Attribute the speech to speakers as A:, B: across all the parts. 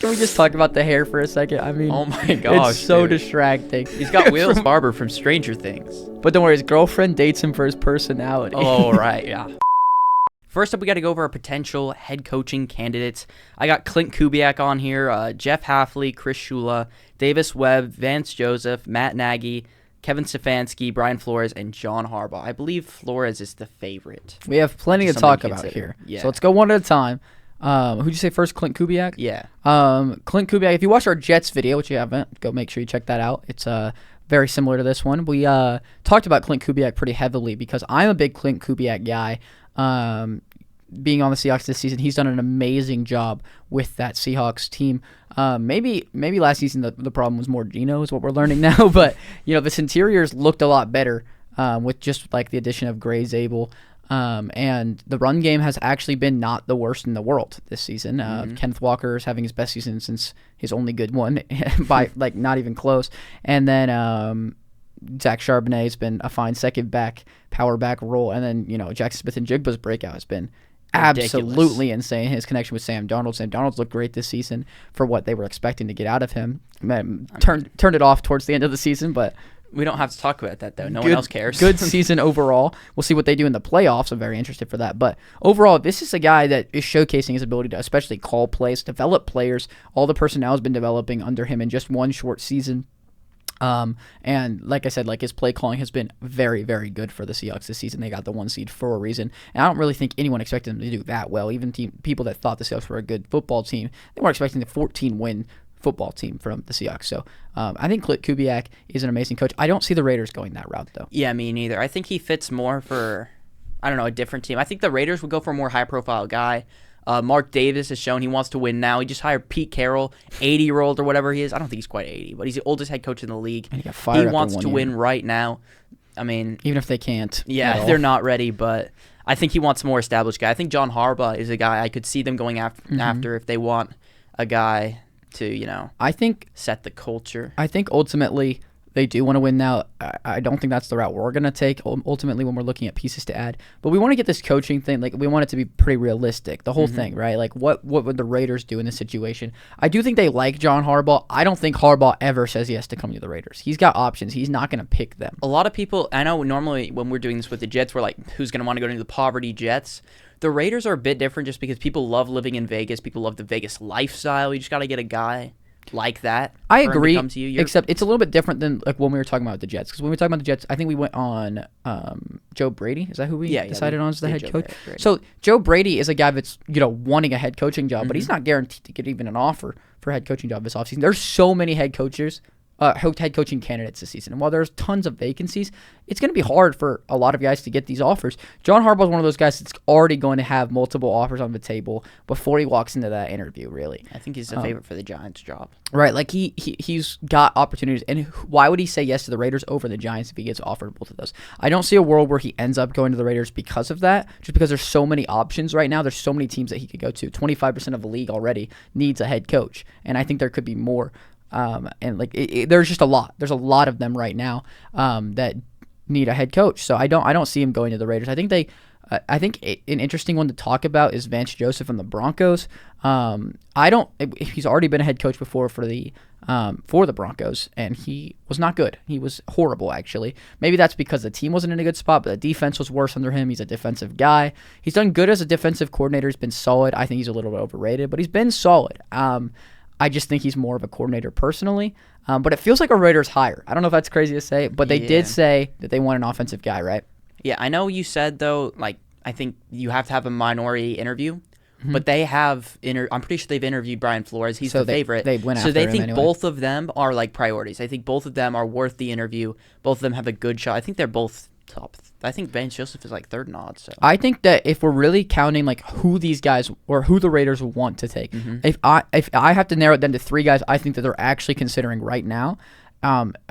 A: Can we just talk about the hair for a second? I mean,
B: Oh my gosh,
A: it's so
B: dude.
A: distracting.
B: He's got Will's barber from Stranger Things.
A: But don't worry, his girlfriend dates him for his personality.
B: Oh, right, yeah. First up, we got to go over our potential head coaching candidates. I got Clint Kubiak on here, Jeff Hafley, Chris Shula, Davis Webb, Vance Joseph, Matt Nagy, Kevin Stefanski, Brian Flores, and John Harbaugh. I believe Flores is the favorite.
A: We have plenty to talk about here.
B: Yeah.
A: So let's go one at a time. Who'd you say first? Clint Kubiak?
B: Yeah.
A: Clint Kubiak, if you watched our Jets video, which you haven't, go make sure you check that out. It's very similar to this one. We talked about Clint Kubiak pretty heavily because I'm a big Clint Kubiak guy. Being on the Seahawks this season, he's done an amazing job with that Seahawks team. Maybe last season the problem was more Geno is what we're learning now, but this interiors looked a lot better with just like the addition of Gray Zabel. And the run game has actually been not the worst in the world this season. Kenneth Walker is having his best season since his only good one by like not even close. And then Zach Charbonnet has been a fine second back, power back role. And then, Jackson Smith and Jigba's breakout has been absolutely insane. His connection with Sam Darnold. Sam Darnold's looked great this season for what they were expecting to get out of him. Turned it off towards the end of the season, but
B: we don't have to talk about that, though. No one else cares.
A: Good season overall. We'll see what they do in the playoffs. I'm very interested for that. But overall, this is a guy that is showcasing his ability to especially call plays, develop players. All the personnel has been developing under him in just one short season. And like I said, like his play calling has been very, very good for the Seahawks this season. They got the 1 seed for a reason. And I don't really think anyone expected them to do that well. Even people that thought the Seahawks were a good football team, they weren't expecting the 14-win football team from the Seahawks. So I think Clint Kubiak is an amazing coach. I don't see the Raiders going that route, though.
B: Yeah, me neither. I think he fits more for, a different team. I think the Raiders would go for a more high-profile guy. Mark Davis has shown he wants to win now. He just hired Pete Carroll, 80-year-old or whatever he is. I don't think he's quite 80, but he's the oldest head coach in the league.
A: And he got fired after
B: wants
A: 1
B: to
A: year.
B: win right now. I mean,
A: even if they can't.
B: Yeah, they're not ready, but I think he wants a more established guy. I think John Harbaugh is a guy I could see them going after if they want a guy to,
A: I think
B: set the culture.
A: I think ultimately they do want to win now. I don't think that's the route we're going to take ultimately when we're looking at pieces to add. But we want to get this coaching thing, like we want it to be pretty realistic, the whole thing, right? Like what would the Raiders do in this situation? I do think they like John Harbaugh. I don't think Harbaugh ever says he has to come to the Raiders. He's got options. He's not going to pick them.
B: A lot of people, I know normally when we're doing this with the Jets, we're like, who's going to want to go to the poverty Jets? The Raiders are a bit different just because people love living in Vegas. People love the Vegas lifestyle. You just got to get a guy like that.
A: I agree, except it's a little bit different than like when we were talking about the Jets. Because when we were talking about the Jets, I think we went on Joe Brady. Is that who we decided on as the head coach? So Joe Brady is a guy that's wanting a head coaching job, but he's not guaranteed to get even an offer for a head coaching job this offseason. There's so many head coaching candidates this season. And while there's tons of vacancies, it's going to be hard for a lot of guys to get these offers. John Harbaugh is one of those guys that's already going to have multiple offers on the table before he walks into that interview, really.
B: I think he's the favorite for the Giants job.
A: Right, like he's got opportunities. And why would he say yes to the Raiders over the Giants if he gets offered both of those? I don't see a world where he ends up going to the Raiders because of that, just because there's so many options right now. There's so many teams that he could go to. 25% of the league already needs a head coach, and I think there could be more. And like there's just a lot. There's a lot of them right now that need a head coach. So I don't see him going to the Raiders. I think an interesting one to talk about is Vance Joseph from the Broncos. He's already been a head coach before for the Broncos, and he was not good. He was horrible, actually. Maybe that's because the team wasn't in a good spot, but the defense was worse under him. He's a defensive guy. He's done good as a defensive coordinator. He's been solid. I think he's a little bit overrated, but he's been solid. I just think he's more of a coordinator personally. But it feels like a Raiders hire. I don't know if that's crazy to say, but they did say that they want an offensive guy, right?
B: Yeah, I know you said, though, like, I think you have to have a minority interview. But they have, I'm pretty sure they've interviewed Brian Flores. He's the favorite.
A: They went after him
B: So they think
A: anyway.
B: both of them are, like, priorities. I think both of them are worth the interview. Both of them have a good shot. I think they're both top. I think Vance Joseph is, like, third in odds. So.
A: I think that if we're really counting, like, who these guys or who the Raiders want to take, if I have to narrow it down to 3 guys I think that they're actually considering right now,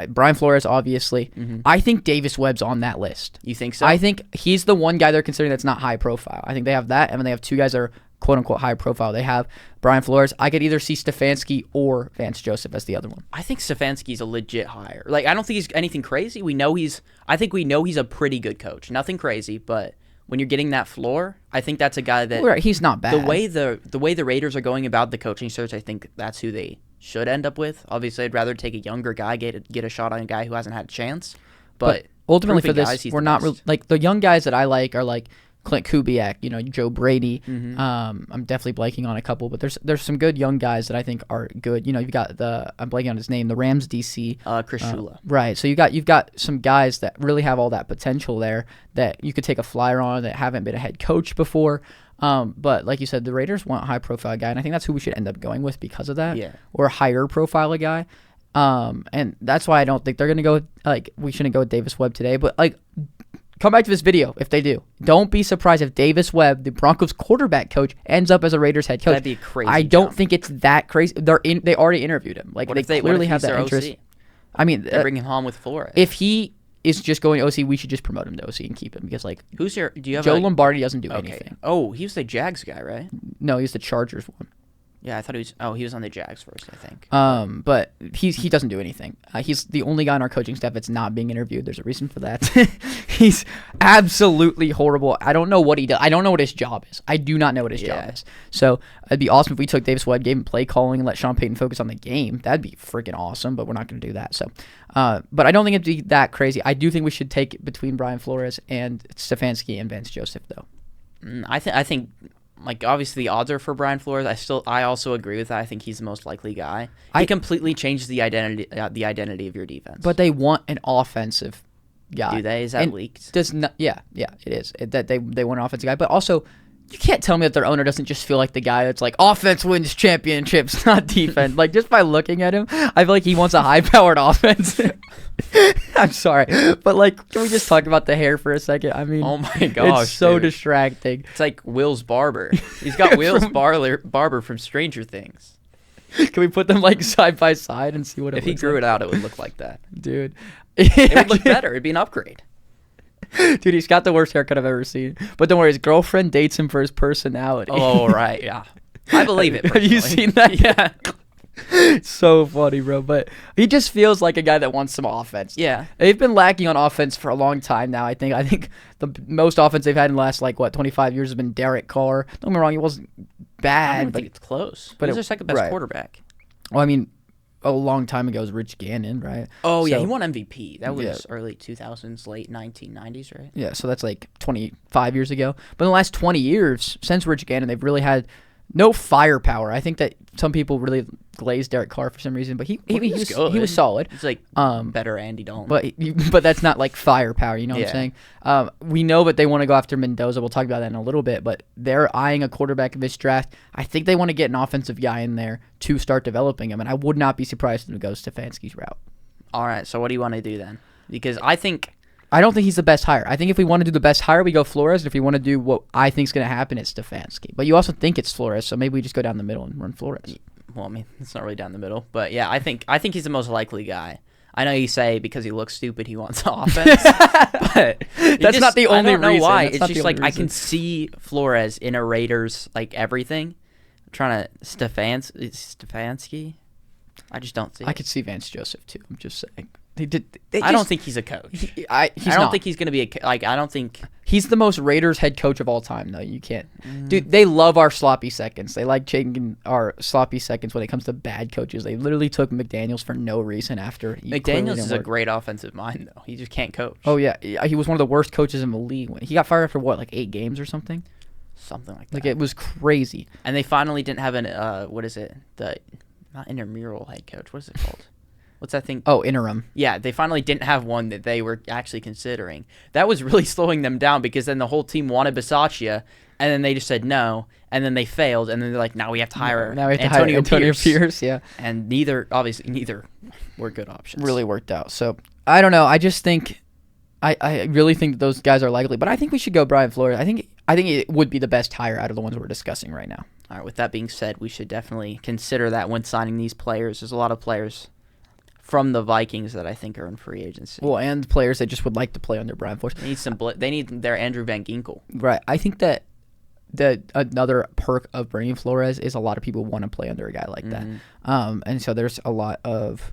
A: Brian Flores, obviously. I think Davis Webb's on that list.
B: You think so?
A: I think he's the one guy they're considering that's not high profile. I think they have that, and then they have 2 guys that are quote-unquote high profile. They have Brian Flores. I could either see Stefanski or Vance Joseph as the other one.
B: I think Stefanski's a legit hire. Like, I don't think he's anything crazy. I think we know he's a pretty good coach. Nothing crazy, but when you're getting that floor, I think that's a guy that
A: Right, he's not bad.
B: the way the Raiders are going about the coaching search, I think that's who they should end up with. Obviously, I'd rather take a younger guy, get a shot on a guy who hasn't had a chance. But
A: ultimately for this,
B: guys,
A: we're not like the young guys that I like are like Clint Kubiak, Joe Brady. I'm definitely blanking on a couple, but there's some good young guys that I think are good. You've got I'm blanking on his name, the Rams DC.
B: Chris Shula.
A: Right. So you've got some guys that really have all that potential there that you could take a flyer on that haven't been a head coach before. But like you said, the Raiders want a high profile guy, and I think that's who we should end up going with because of that.
B: Yeah.
A: Or a higher profile guy. And that's why I don't think they're gonna go we shouldn't go with Davis Webb today, but come back to this video if they do. Don't be surprised if Davis Webb, the Broncos quarterback coach, ends up as a Raiders head coach.
B: That'd be a crazy.
A: I don't think it's that crazy. They already interviewed him.
B: What
A: they clearly have that interest.
B: OC?
A: I mean,
B: They're bringing him on with Flores.
A: if he is just going OC, we should just promote him to OC and keep him because
B: who's your? Do you have
A: Joe Lombardi doesn't do anything.
B: Oh, he was the Jags guy, right?
A: No, he's the Chargers one.
B: Yeah, I thought he was. Oh, he was on the Jags first, I think.
A: But he doesn't do anything. He's the only guy on our coaching staff that's not being interviewed. There's a reason for that. He's absolutely horrible. I don't know what he does. I don't know what his job is. I do not know what his job is. So it'd be awesome if we took Davis Webb, gave him play calling, and let Sean Payton focus on the game. That'd be freaking awesome. But we're not going to do that. So, but I don't think it'd be that crazy. I do think we should take it between Brian Flores and Stefanski and Vance Joseph, though.
B: I think. Like, obviously, the odds are for Brian Flores. I also agree with that. I think he's the most likely guy. He completely changes the identity of your defense.
A: But they want an offensive guy.
B: Do they? Is that leaked?
A: Does not? Yeah, it is. That they want an offensive guy. But also, you can't tell me that their owner doesn't just feel like the guy that's like, offense wins championships, not defense. Just by looking at him, I feel like he wants a high-powered offense. I'm sorry, but can we just talk about the hair for a second? I mean,
B: oh my gosh,
A: it's so distracting.
B: It's like Will's barber. He's got Will's barber from Stranger Things.
A: Can we put them side by side and see what
B: if he grew it out, it would look like that,
A: dude.
B: It would look better. It'd be an upgrade.
A: Dude, he's got the worst haircut I've ever seen. But don't worry, his girlfriend dates him for his personality.
B: Oh right, yeah, I believe it.
A: Have you seen that? Yeah. It's so funny, bro. But he just feels like a guy that wants some offense.
B: Yeah.
A: They've been lacking on offense for a long time now. I think the most offense they've had in the last 25 years has been Derek Carr. Don't get me wrong, he wasn't bad.
B: I don't think it's close. But he's their second best quarterback.
A: Well, I mean, a long time ago was Rich Gannon, right?
B: Oh yeah, he won MVP. That was early 2000s, late 1990s, right?
A: Yeah, so that's 25 years ago. But in the last 20 years, since Rich Gannon, they've really had no firepower. I think that some people really glazed Derek Carr for some reason, but he was solid.
B: He's better Andy Dalton.
A: But that's not firepower, you know what I'm saying? We know that they want to go after Mendoza. We'll talk about that in a little bit, but they're eyeing a quarterback in this draft. I think they want to get an offensive guy in there to start developing him, and I would not be surprised if it goes Stefanski's route.
B: All right, so what do you want to do then? Because
A: I don't think he's the best hire. I think if we want to do the best hire, we go Flores. And if we want to do what I think is going to happen, it's Stefanski. But you also think it's Flores, so maybe we just go down the middle and run Flores.
B: Well, I mean, it's not really down the middle. But yeah, I think he's the most likely guy. I know you say because he looks stupid, he wants offense. But
A: that's not the only reason.
B: I don't know why. It's just I can see Flores in a Raiders Everything. I'm trying to Stefanski. I just don't see.
A: I could see Vance Joseph too. I'm just saying.
B: I don't think he's a coach. I don't think he's going to be I don't think
A: he's the most Raiders head coach of all time. though. You can't, dude. They love our sloppy seconds. They like taking our sloppy seconds when it comes to bad coaches. They literally took McDaniels for no reason after.
B: McDaniels is a great offensive mind though. He just can't coach.
A: Oh yeah, he was one of the worst coaches in the league. He got fired after 8 games or something.
B: Something like that.
A: It was crazy.
B: And they finally didn't have not intramural head coach. What is it called? What's that thing?
A: Oh, interim.
B: Yeah, they finally didn't have one that they were actually considering. That was really slowing them down because then the whole team wanted Bisaccia, and then they just said no, and then they failed, and then they're like, now we have to hire Antonio Pierce. Yeah. And neither were good options.
A: Really worked out. So, I don't know. I just think, I really think that those guys are likely, but I think we should go Brian Flores. I think it would be the best hire out of the ones we're discussing right now.
B: All right, with that being said, we should definitely consider that when signing these players. There's a lot of players from the Vikings that I think are in free agency.
A: Well, and players that just would like to play under Brian Flores.
B: They need their Andrew Van Ginkel.
A: Right. I think that another perk of bringing Flores is a lot of people want to play under a guy like that. And so there's a lot of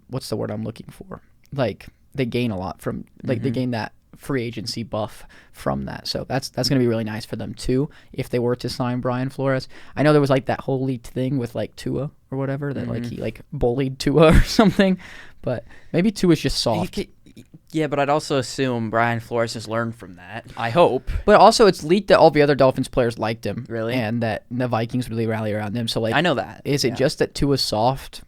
A: what's the word I'm looking for? They gain a lot from they gain that free agency buff from that. So that's going to be really nice for them too if they were to sign Brian Flores. I know there was like that whole leaked thing with like Tua or whatever that like he like bullied Tua or something, but maybe Tua's just soft.
B: Yeah, but I'd also assume Brian Flores has learned from that. I hope.
A: But also, it's leaked that all the other Dolphins players liked him.
B: Really?
A: And that the Vikings really rally around him. So, like,
B: I know that.
A: Is it just that Tua's soft?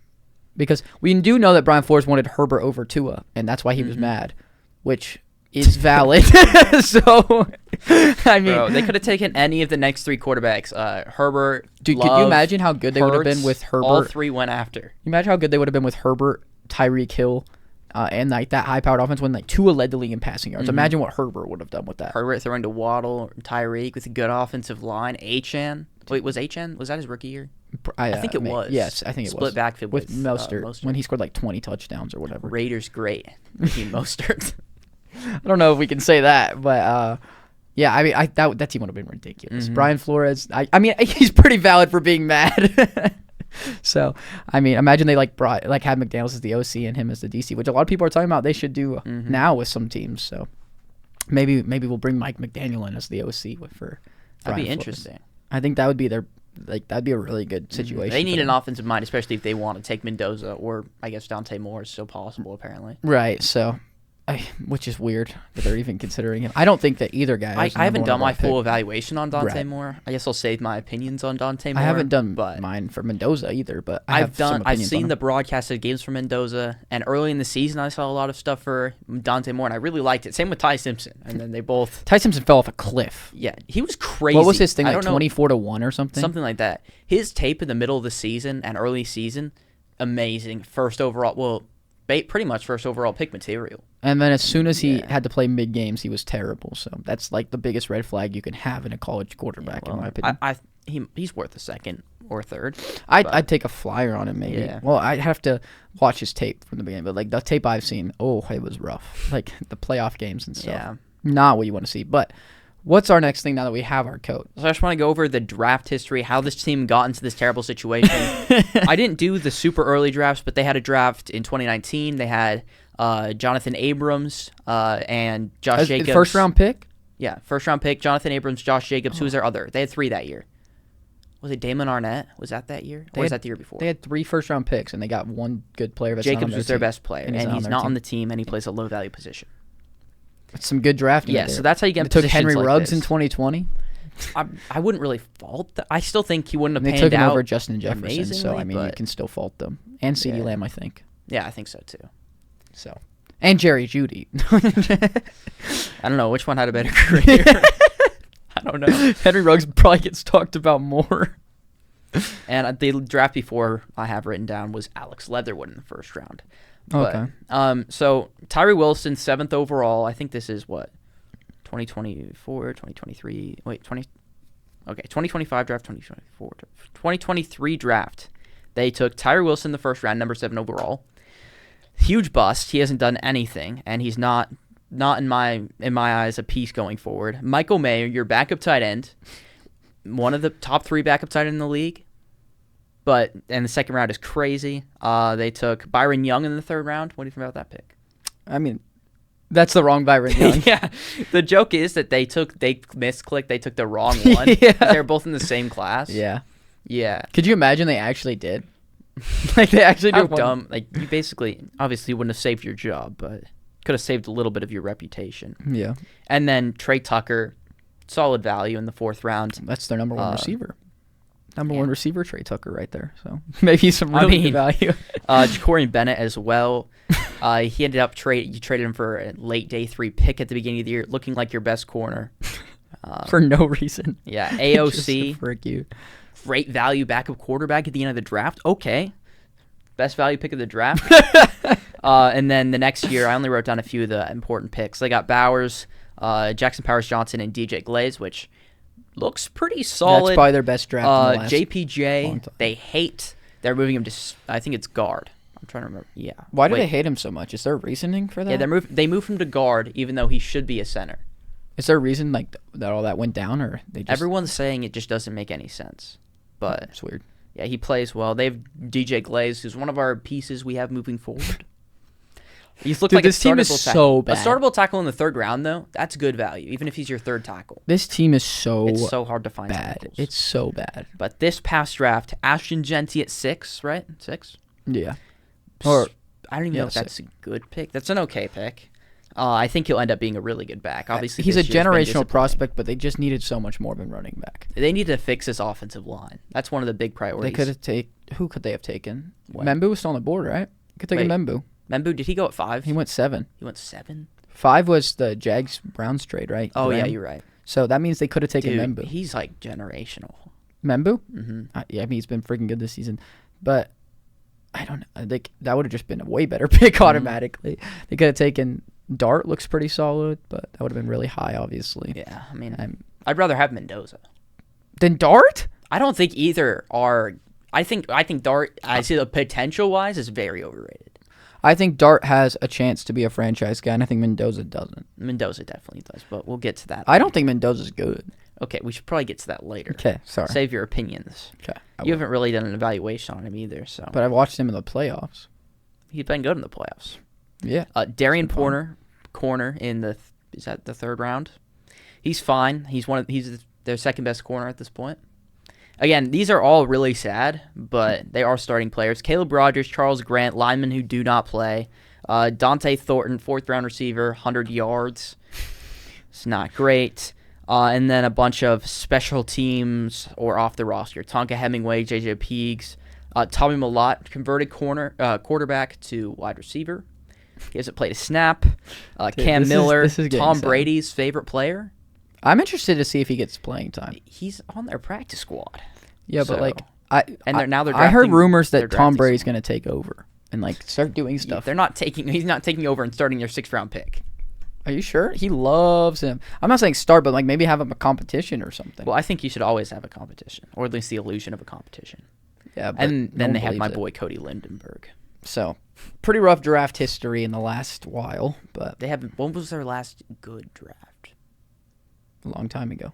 A: Because we do know that Brian Flores wanted Herbert over Tua, and that's why he was mad, which is valid. So, I mean,
B: bro, they could have taken any of the next 3 quarterbacks. Herbert,
A: dude,
B: Love,
A: could you imagine how good they would have been
B: Hurts,
A: with Herbert?
B: All 3 went after.
A: Can you imagine how good they would have been with Herbert, Tyreek Hill, and like that high-powered offense when like Tua led the league in passing yards. Imagine what Herbert would have done with that.
B: Herbert throwing to Waddle, Tyreek with a good offensive line. Achane. Wait, was Achane? Was that his rookie year? I think it was.
A: Yes, I think it was.
B: Split backfield
A: with Mostert when he scored like 20 touchdowns or whatever.
B: Raiders great. Ricky Mostert.
A: I don't know if we can say that, but yeah, I mean, that team would have been ridiculous. Brian Flores, I mean, he's pretty valid for being mad. So, I mean, imagine they had McDaniels as the OC and him as the DC, which a lot of people are talking about they should do now with some teams. So, maybe we'll bring Mike McDaniel in as the OC for.
B: That'd be
A: Flores.
B: interesting.
A: I think that would be that'd be a really good situation.
B: They need an offensive mind, especially if they want to take Mendoza or I guess Dante Moore is still possible apparently.
A: Right. So. Which is weird that they're even considering him. I don't think that either guy.
B: I haven't done my full evaluation on Dante Moore. I guess I'll save my opinions on Dante Moore.
A: I haven't done mine for Mendoza either, but
B: I've seen the broadcasted games for Mendoza, and early in the season I saw a lot of stuff for Dante Moore, and I really liked it. Same with Ty Simpson, and then they both.
A: Ty Simpson fell off a cliff.
B: Yeah, he was crazy.
A: What was his thing? Like 24-1 or something.
B: Something like that. His tape in the middle of the season and early season, amazing. First overall. Well. Pretty much first overall pick material.
A: And then as soon as he had to play mid games, he was terrible. So that's like the biggest red flag you can have in a college quarterback, in my opinion.
B: He's worth a second or third.
A: I'd take a flyer on him maybe. Yeah. Well, I'd have to watch his tape from the beginning, but like the tape I've seen, it was rough. Like the playoff games and stuff. Yeah. Not what you want to see. But what's our next thing now that we have our coach?
B: So I just want to go over the draft history, how this team got into this terrible situation. I didn't do the super early drafts, but they had a draft in 2019. They had Jonathan Abrams and Josh Jacobs.
A: First round pick?
B: Yeah, first round pick. Jonathan Abrams, Josh Jacobs. Who was their other? They had 3 that year. Was it Damon Arnett? Was that year? Or was that the year before?
A: They had 3 first round picks, and they got one good player.
B: Jacobs was their best player, and he's not on the team, and he plays a low value position.
A: That's some good drafting.
B: Yeah, so that's how you get.
A: They took Henry Ruggs in 2020.
B: I wouldn't really fault that. I still think he wouldn't have panned
A: out. They took him
B: out
A: over Justin Jefferson, so I mean, you can still fault them. And CeeDee Lamb, I think.
B: Yeah, I think so too.
A: So, and Jerry Jeudy.
B: I don't know which one had a better career. I don't know.
A: Henry Ruggs probably gets talked about more.
B: And the draft before I have written down was Alex Leatherwood in the first round.
A: Okay.
B: So Tyree Wilson, 7th overall. I think this is what? 2024, 2023. Wait, 2025 draft, 2024. 2023 draft. They took Tyree Wilson the first round, number 7 overall. Huge bust. He hasn't done anything, and he's not in my eyes a piece going forward. Michael Mayer, your backup tight end, one of the top 3 backup tight end in the league. And the second round is crazy. They took Byron Young in the 3rd round. What do you think about that pick?
A: I mean, that's the wrong Byron Young.
B: Yeah. The joke is that they misclicked. They took the wrong one. Yeah. They're both in the same class.
A: Yeah.
B: Yeah.
A: Could you imagine they actually did? Like they actually did.
B: How dumb. Like you basically, obviously, wouldn't have saved your job, but could have saved a little bit of your reputation.
A: Yeah.
B: And then Trey Tucker, solid value in the 4th round.
A: That's their number 1 receiver. Number 1 receiver, Trey Tucker, right there. So maybe some really good value.
B: Ja'Cory Bennett as well. He ended up you traded him for a late day 3 pick at the beginning of the year, looking like your best corner.
A: For no reason.
B: Yeah, AOC.
A: Just frick you.
B: Great value backup quarterback at the end of the draft. Okay. Best value pick of the draft. And then the next year, I only wrote down a few of the important picks. They got Bowers, Jackson Powers-Johnson, and DJ Glaze, which looks pretty solid.
A: That's probably their best draft in the last
B: JPJ, they're moving him to, I think it's guard. I'm trying to remember. Yeah.
A: Why do they hate him so much? Is there a reasoning for that?
B: Yeah, they moved him to guard, even though he should be a center.
A: Is there a reason like that all that went down, or they just...
B: Everyone's saying it just doesn't make any sense. But
A: it's weird.
B: Yeah, he plays well. They have DJ Glaze, who's one of our pieces we have moving forward. He's looked
A: Dude,
B: like
A: this team is so bad.
B: A startable tackle in the third round, though, that's good value, even if he's your third tackle.
A: This team is so
B: It's so hard to find
A: bad.
B: tackles.
A: It's so bad.
B: But this past draft, Ashton Genty at 6, right? 6?
A: Yeah. Or
B: I don't even know if that's a good pick. That's an okay pick. I think he'll end up being a really good back. Obviously,
A: he's a
B: this year's been
A: generational
B: disappointing.
A: prospect, but they just needed so much more of a running back.
B: They need to fix this offensive line. That's one of the big priorities.
A: They could have who could they have taken?
B: What?
A: Membu was still on the board, right? Could take a
B: Wait.
A: Membu.
B: Membu, did he go at 5?
A: He went 7.
B: He went 7?
A: 5 was the Jags Browns trade, right?
B: Oh, yeah,
A: Graham?
B: you're right.
A: So that means they could have taken
B: Dude,
A: Membu.
B: he's like generational.
A: Membu?
B: Mm-hmm.
A: Yeah, I mean he's been freaking good this season, but I don't know. I think that would have just been a way better pick automatically. They could have taken Dart. Looks pretty solid, but that would have been really high, obviously.
B: Yeah, I mean, I'd rather have Mendoza.
A: Then Dart?
B: I don't think either are. I think Dart, I see the potential wise, is very overrated.
A: I think Dart has a chance to be a franchise guy, and I think Mendoza doesn't.
B: Mendoza definitely does, but we'll get to that.
A: I don't think Mendoza's good.
B: Okay, we should probably get to that later.
A: Okay, sorry.
B: Save your opinions.
A: Okay,
B: You haven't really done an evaluation on him either, so.
A: But I've watched him in the playoffs.
B: He's been good in the playoffs.
A: Yeah.
B: Darian Porter, corner in the is that the 3rd round? He's fine. He's their second best corner at this point. Again, these are all really sad, but they are starting players. Caleb Rogers, Charles Grant, linemen who do not play. Dante Thornton, 4th round receiver, 100 yards. It's not great. And then a bunch of special teams or off the roster. Tonka Hemingway, J.J. Peegs, Tommy Millott, converted quarterback to wide receiver. He hasn't played a snap. Cam Miller,
A: this is getting
B: Tom
A: sad.
B: Brady's favorite player.
A: I'm interested to see if he gets playing time.
B: He's on their practice squad.
A: Yeah, but
B: So-
A: like
B: And they're
A: I heard
B: drafting-
A: rumors
B: they're
A: that Tom
B: drafting
A: Brady's
B: someone.
A: going to take over and like start doing stuff.
B: He's not taking over and starting their 6th round pick.
A: Are you sure? He loves him. I'm not saying start, but like maybe have him a competition or something.
B: Well, I think you should always have a competition, or at least the illusion of a competition.
A: Yeah, but
B: And
A: no
B: then
A: one
B: they had my
A: believes it.
B: boy Cody Lindenberg.
A: So, pretty rough draft history in the last while, but
B: They have. When was their last good draft?
A: a long time ago.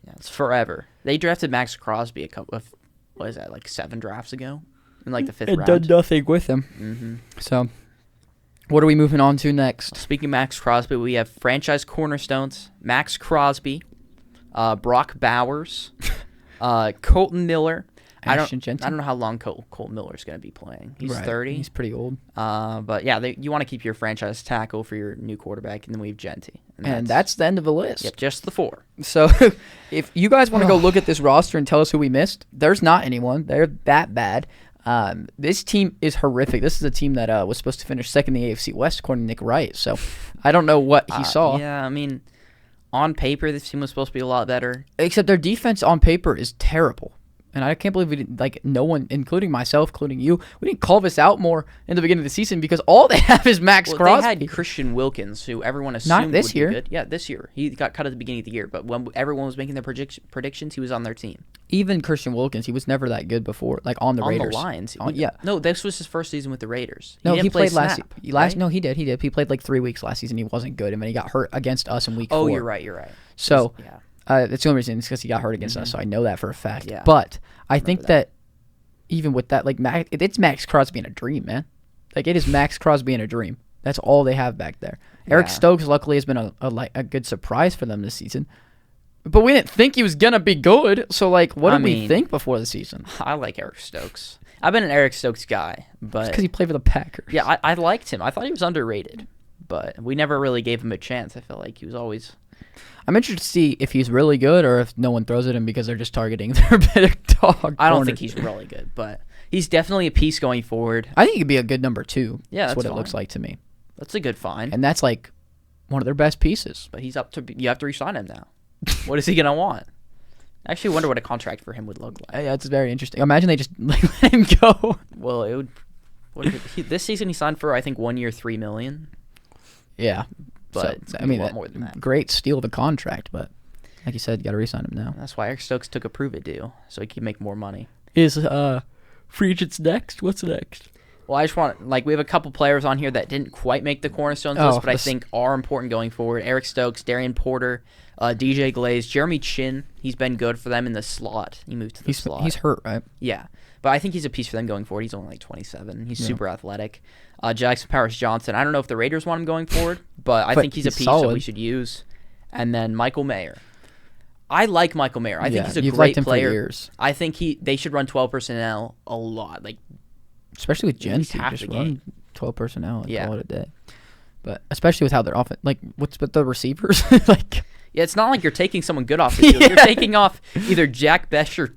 B: Yeah, it's forever. They drafted Max Crosby a couple of, what is that, like 7 drafts ago? In like the 5th
A: It
B: round.
A: done nothing with him.
B: Mm-hmm.
A: So, what are we moving on to next?
B: Speaking of Max Crosby, we have franchise cornerstones. Max Crosby, Brock Bowers, Colton Miller. I
A: Ashton Genty?
B: don't know how long Colton Miller's going to be playing. He's
A: Right.
B: 30.
A: He's pretty old.
B: But yeah, you want to keep your franchise tackle for your new quarterback, and then we have Genty.
A: And that's the end of the list.
B: Yep, just the 4.
A: So, if you guys want to go look at this roster and tell us who we missed, there's not anyone. They're that bad. This team is horrific. This is a team that was supposed to finish second in the AFC West, according to Nick Wright. So, I don't know what he saw.
B: Yeah, I mean, on paper, this team was supposed to be a lot better.
A: Except their defense on paper is terrible. And I can't believe we didn't, like, no one, including myself, including you, we didn't call this out more in the beginning of the season because all they have is Max
B: Well,
A: Crosby.
B: they had Christian Wilkins, who everyone assumed
A: this
B: would
A: year.
B: be good. Yeah, this year. He got cut at the beginning of the year, but when everyone was making their predictions, he was on their team.
A: Even Christian Wilkins, he was never that good before, like on the
B: On
A: Raiders.
B: the Lions.
A: Yeah.
B: No, this was his first season with the Raiders.
A: No,
B: didn't
A: he
B: play
A: played last.
B: snap,
A: Last
B: right?
A: no, he did. He did. He played like 3 weeks last season. He wasn't good, and then he got hurt against us in week 4.
B: Oh, you're right. You're right.
A: So
B: Yeah.
A: that's the only reason. It's because he got hurt against us. So I know that for a fact.
B: Yeah.
A: But I think that even with that, like it's Max Crosby in a dream, man. Like it is Max Crosby in a dream. That's all they have back there. Eric
B: Yeah.
A: Stokes luckily has been a good surprise for them this season. But we didn't think he was gonna be good. So like, what did we
B: mean,
A: think before the season?
B: I like Eric Stokes. I've been an Eric Stokes guy, but
A: Because he played for the Packers.
B: yeah, I liked him. I thought he was underrated, but we never really gave him a chance. I felt like he was always.
A: I'm interested to see if he's really good or if no one throws at him because they're just targeting their better dog.
B: I don't
A: corner.
B: think he's really good, but he's definitely a piece going forward.
A: I think he could be a good number 2.
B: Yeah,
A: that's what
B: that's
A: it looks
B: fine.
A: like to me.
B: That's a good find.
A: And that's like one of their best pieces.
B: But he's up to. You have to re-sign him now. What is he gonna want? I actually wonder what a contract for him would look like.
A: Yeah, it's very interesting. Imagine they just like, let him go.
B: Well, it would. This season he signed for I think 1 year, $3 million.
A: Yeah,
B: But
A: so, I mean,
B: a lot more than that.
A: great steal of a contract, but like you said, you got to re-sign him now.
B: That's why Eric Stokes took a prove it deal so he could make more money.
A: Is free agents next? What's next?
B: Well, I just want we have a couple players on here that didn't quite make the cornerstones list, but I think are important going forward. Eric Stokes, Darian Porter, DJ Glaze, Jeremy Chin. He's been good for them in the slot. He moved to the slot.
A: He's hurt, right?
B: Yeah, but I think he's a piece for them going forward. He's only like 27. He's super athletic. Jackson Powers Johnson. I don't know if the Raiders want him going forward, but I think he's a piece that we should use. And then Michael Mayer. I like Michael Mayer. I think he's a great player. For years. I think they should run 12 personnel a lot.
A: Especially with Genty, just run 12 personnel and call it a day. But especially with how they're often what's with the receivers?
B: Yeah, it's not like you're taking someone good off the field. You're taking off either Jack Besh or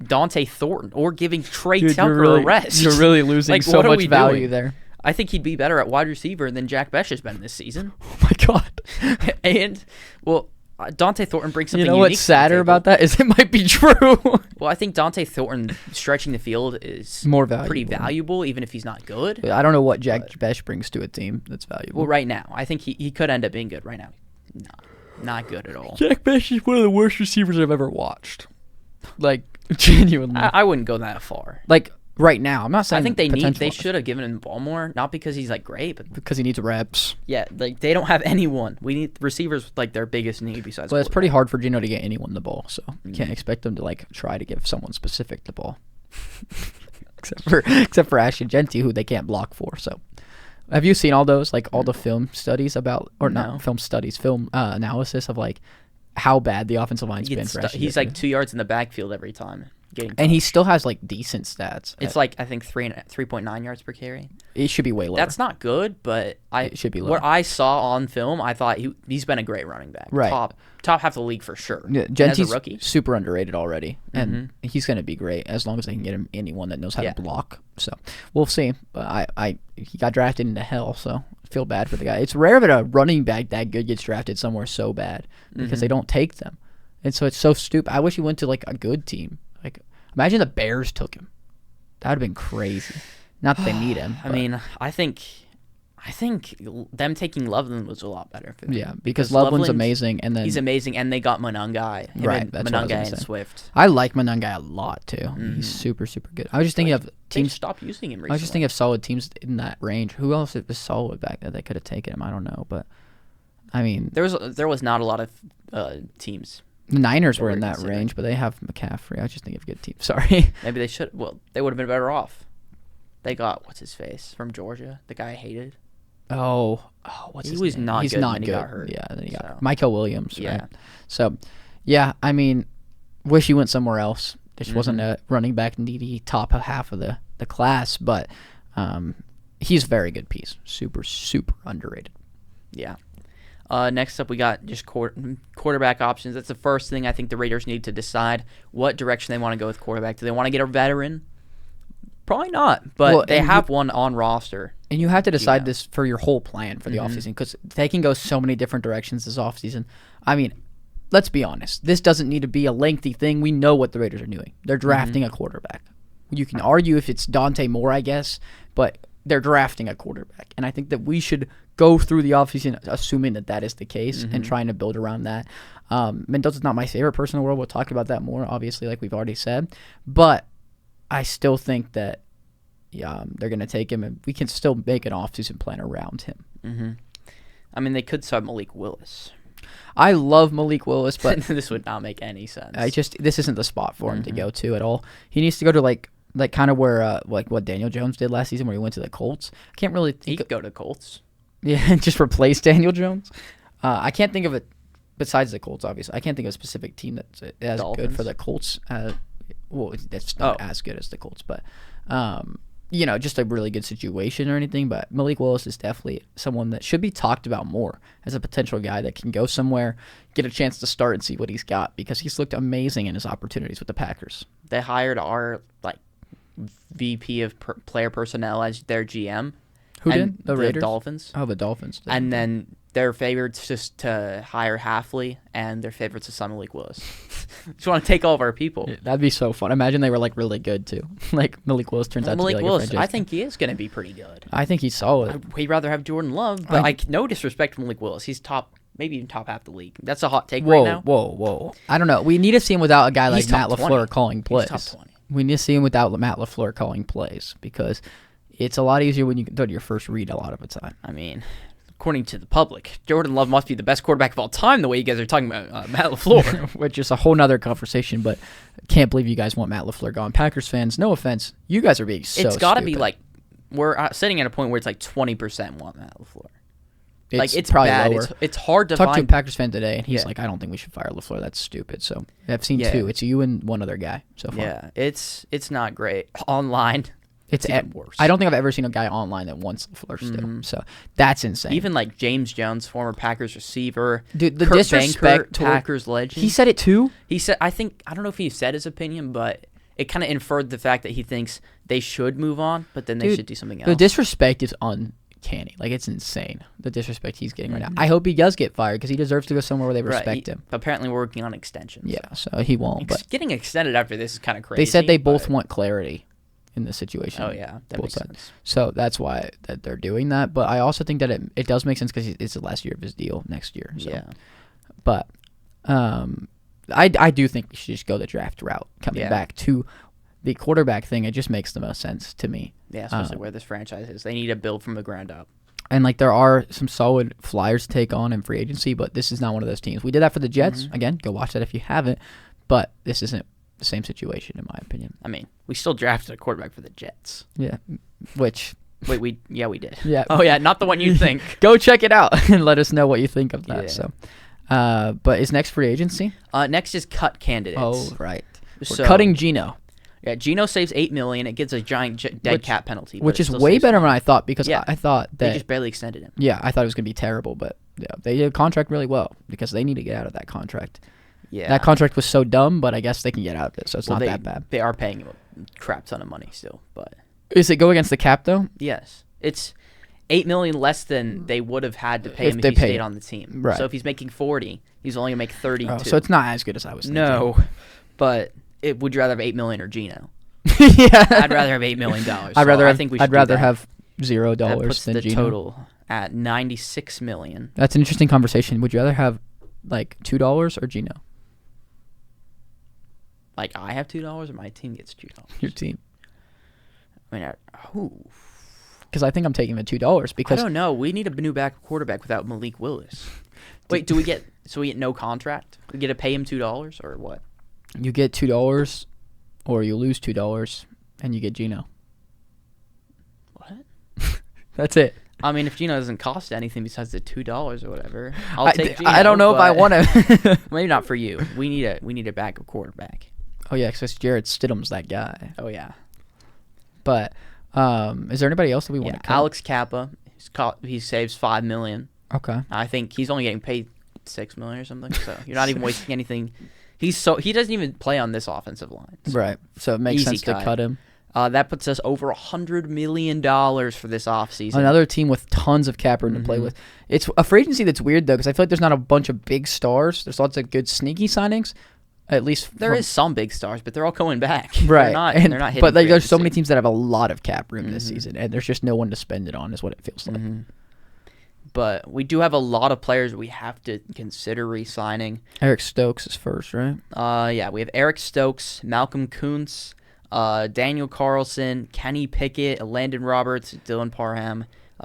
B: Dante Thornton, or giving Trey Tucker a rest.
A: You're really losing so much value there.
B: I think he'd be better at wide receiver than Jack Besh has been this season.
A: Oh my god!
B: And Dante Thornton brings something.
A: You know what's sadder about that is it might be true.
B: Well, I think Dante Thornton stretching the field is
A: more valuable.
B: Pretty valuable, even if he's not good.
A: I don't know what Jack Besh brings to a team that's valuable.
B: Well, right now, I think he could end up being good. Right now, not good at all.
A: Jack Besh is one of the worst receivers I've ever watched. Genuinely.
B: I wouldn't go that far.
A: Right now, I'm not saying.
B: I think they should have given him the ball more, not because he's great, but
A: because he needs reps.
B: Yeah, they don't have anyone. We need receivers their biggest need besides.
A: Well, it's pretty hard for Gino to get anyone the ball, so you can't expect them to try to give someone specific the ball. except for Ashton Genty, who they can't block for. So, have you seen all those all the film studies about not film studies, film analysis of how bad the offensive line's been for Ashton?
B: He's 2 yards in the backfield every time.
A: And he still has decent stats.
B: It's I think 3.9 yards per carry.
A: It should be way lower.
B: That's not good, but
A: it should be lower.
B: What I saw on film, I thought he's been a great running back.
A: Right.
B: Top half of the league for sure.
A: Yeah, Genty's a rookie. Super underrated already, and he's going to be great as long as they can get him anyone that knows how to block. So we'll see. But he got drafted into hell, so I feel bad for the guy. It's rare that a running back that good gets drafted somewhere so bad because they don't take them, and so it's so stupid. I wish he went to a good team. Imagine the Bears took him. That would have been crazy. Not that they need him.
B: I mean, I think them taking Loveland was a lot better for them.
A: Yeah, because Loveland's amazing, and then
B: he's amazing, and they got Monangai.
A: Right, that's
B: Monangai and Swift.
A: I like Monangai a lot too. He's super, super good. I was just thinking of teams.
B: Stop using him recently.
A: I was just thinking of solid teams in that range. Who else was solid back there that could have taken him? I don't know, but I mean,
B: there was not a lot of teams.
A: The Niners were in that range, but they have McCaffrey. I was just thinking of good teams. Sorry.
B: Maybe they should. Well, they would have been better off. They got what's his face from Georgia, the guy I hated.
A: What's his name?
B: He's not good. He got hurt.
A: Yeah, then he got Michael Williams. Yeah. Right? So, yeah, I mean, wish he went somewhere else. This wasn't a running back needy top half of the class, but he's a very good piece. Super, super underrated.
B: Yeah. Next up, we got just quarterback options. That's the first thing I think the Raiders need to decide what direction they want to go with quarterback. Do they want to get a veteran? Probably not, but they have one on roster.
A: And you have to decide this for your whole plan for the offseason because they can go so many different directions this offseason. I mean, let's be honest. This doesn't need to be a lengthy thing. We know what the Raiders are doing. They're drafting a quarterback. You can argue if it's Dante Moore, I guess, but they're drafting a quarterback. And I think that we should go through the offseason assuming that is the case and trying to build around that. Mendoza's not my favorite person in the world. We'll talk about that more, obviously, like we've already said. But I still think that they're going to take him, and we can still make an offseason plan around him.
B: I mean, they could sub Malik Willis.
A: I love Malik Willis, but
B: this would not make any sense.
A: This isn't the spot for him to go to at all. He needs to go to kind of where what Daniel Jones did last season, where he went to the Colts. I can't really think.
B: He could go to Colts.
A: Yeah, just replace Daniel Jones. I can't think of it besides the Colts. Obviously, I can't think of a specific team that's as good for the Colts. Well, that's not as good as the Colts, but just a really good situation or anything. But Malik Willis is definitely someone that should be talked about more as a potential guy that can go somewhere, get a chance to start and see what he's got because he's looked amazing in his opportunities with the Packers.
B: They hired our VP of player personnel as their GM.
A: Who did? The Raiders?
B: Dolphins.
A: Oh, the Dolphins.
B: And then their favorites just to hire Halfley, and their favorites to sign Malik Willis. Just want to take all of our people.
A: Yeah, that'd be so fun. Imagine they were really good too. Malik Willis turns out to be
B: Malik Willis, I think he is going to be pretty good.
A: I think he's solid.
B: We'd rather have Jordan Love, but no disrespect to Malik Willis. He's maybe even top half the league. That's a hot take right now.
A: Whoa. I don't know. We need to see him without a guy like Matt LaFleur calling plays.
B: He's top 20.
A: We need to see him without Matt LaFleur calling plays because It's a lot easier when you can throw to your first read a lot of the time.
B: I mean, according to the public, Jordan Love must be the best quarterback of all time, the way you guys are talking about Matt LaFleur.
A: Which is a whole nother conversation, but can't believe you guys want Matt LaFleur gone. Packers fans, no offense, you guys are being so
B: It's got to
A: stupid.
B: be like, we're sitting at a point where it's like 20% want Matt LaFleur. It's
A: probably
B: bad.
A: lower.
B: It's hard to
A: Talked to a
B: find.
A: Packers fan today, and he's
B: Yeah.
A: like, I don't think we should fire LaFleur. That's stupid. So I've seen
B: Yeah.
A: two. It's you and one other guy so far.
B: Yeah, it's not great. Online,
A: It's
B: even worse.
A: I don't think I've ever seen a guy online that wants LaFleur still. So that's insane.
B: Even like James Jones, former Packers receiver.
A: Dude, the
B: Kurt
A: disrespect
B: Benkert,
A: toward-
B: Packers legend.
A: he said it too.
B: He said, I don't know if he said his opinion, but it kind of inferred the fact that he thinks they should move on, but then they
A: Dude,
B: should do something else.
A: The disrespect is uncanny. Like, it's insane, the disrespect he's getting right now. I hope he does get fired because he deserves to go somewhere where they respect him.
B: Apparently, we're working on extensions.
A: Yeah, so he won't. But
B: Getting extended after this is kind of crazy.
A: they said they both
B: but-
A: want clarity in this situation.
B: Oh, yeah. That
A: both
B: makes
A: sides.
B: sense.
A: So that's why that they're doing that. But I also think that it does make sense because it's the last year of his deal next year. So.
B: Yeah.
A: But I do think we should just go the draft route. Coming back to the quarterback thing, it just makes the most sense to me.
B: Yeah, especially where this franchise is. They need to build from the ground up.
A: And like there are some solid flyers to take on in free agency, but this is not one of those teams. We did that for the Jets. Again, go watch that if you haven't. But this isn't the same situation, in my opinion.
B: I mean, we still drafted a quarterback for the Jets.
A: Yeah, which
B: Wait, we did.
A: Yeah.
B: Oh yeah, not the one you think.
A: go check it out and let us know what you think of that.
B: Yeah.
A: So, but is next free agency?
B: Next is cut candidates.
A: Oh right, we're
B: So-
A: cutting Geno.
B: Yeah, Geno saves $8 million. It gets a giant dead cap penalty,
A: which
B: but it
A: is
B: still
A: way
B: saves
A: better
B: money.
A: than I thought because
B: Yeah.
A: I thought
B: They
A: that
B: just barely extended him.
A: yeah, I thought it was gonna be terrible, but yeah, they did contract really well because they need to get out of that contract.
B: Yeah,
A: That contract was so dumb, but I guess they can get out of it, so it's not
B: they,
A: that bad.
B: They are paying him a crap ton of money still, but
A: Is it go against the cap though?
B: yes, it's $8 million less than they would have had to pay
A: If
B: him
A: they
B: if he
A: paid
B: stayed
A: him.
B: on the team.
A: Right.
B: So if he's making 40, he's only gonna make 32.
A: Oh, so it's not as good as I was thinking.
B: no, but would you rather have $8 million or Geno?
A: yeah,
B: I'd rather have $8 million.
A: I
B: think we should
A: I'd
B: do
A: rather
B: that.
A: have
B: That
A: $0
B: puts
A: than
B: the
A: Geno.
B: total at $96 million.
A: That's an interesting conversation. Would you rather have like $2 or Geno?
B: Like I have $2 or my team gets $2.
A: Your team?
B: I mean,
A: Because I think I'm taking the $2
B: I
A: because
B: don't know. We need a new quarterback without Malik Willis. Wait, we get no contract? We get to pay him $2 or what?
A: you get $2 or you lose $2 and you get Geno.
B: What?
A: That's it.
B: I mean, if Geno doesn't cost anything besides the $2 or whatever, I'll take Geno.
A: I don't know if I
B: but-
A: want to.
B: Maybe not for you. We need a backup quarterback.
A: Oh yeah, because Jared Stidham's that guy.
B: Oh yeah.
A: But is there anybody else that we want
B: Yeah,
A: to cut?
B: Alex Kappa. He saves $5 million.
A: Okay.
B: I think he's only getting paid $6 million or something. So you're not even wasting anything. He doesn't even play on this offensive line. So.
A: Right. So it makes
B: Easy
A: sense to
B: cut.
A: cut him.
B: That puts us over $100 million for this offseason.
A: Another team with tons of cap room to play with. It's a free agency that's weird though, because I feel like there's not a bunch of big stars. There's lots of good sneaky signings. At least
B: There is some big stars, but they're all going back.
A: right.
B: They're not hitting
A: but like,
B: free
A: there's so many
B: agency.
A: teams that have a lot of cap room this season, and there's just no one to spend it on. Is what it feels like.
B: But we do have a lot of players we have to consider re-signing.
A: Eric Stokes is first, right?
B: Yeah, we have Eric Stokes, Malcolm Kuntz, Daniel Carlson, Kenny Pickett, Landon Roberts, Dylan Parham,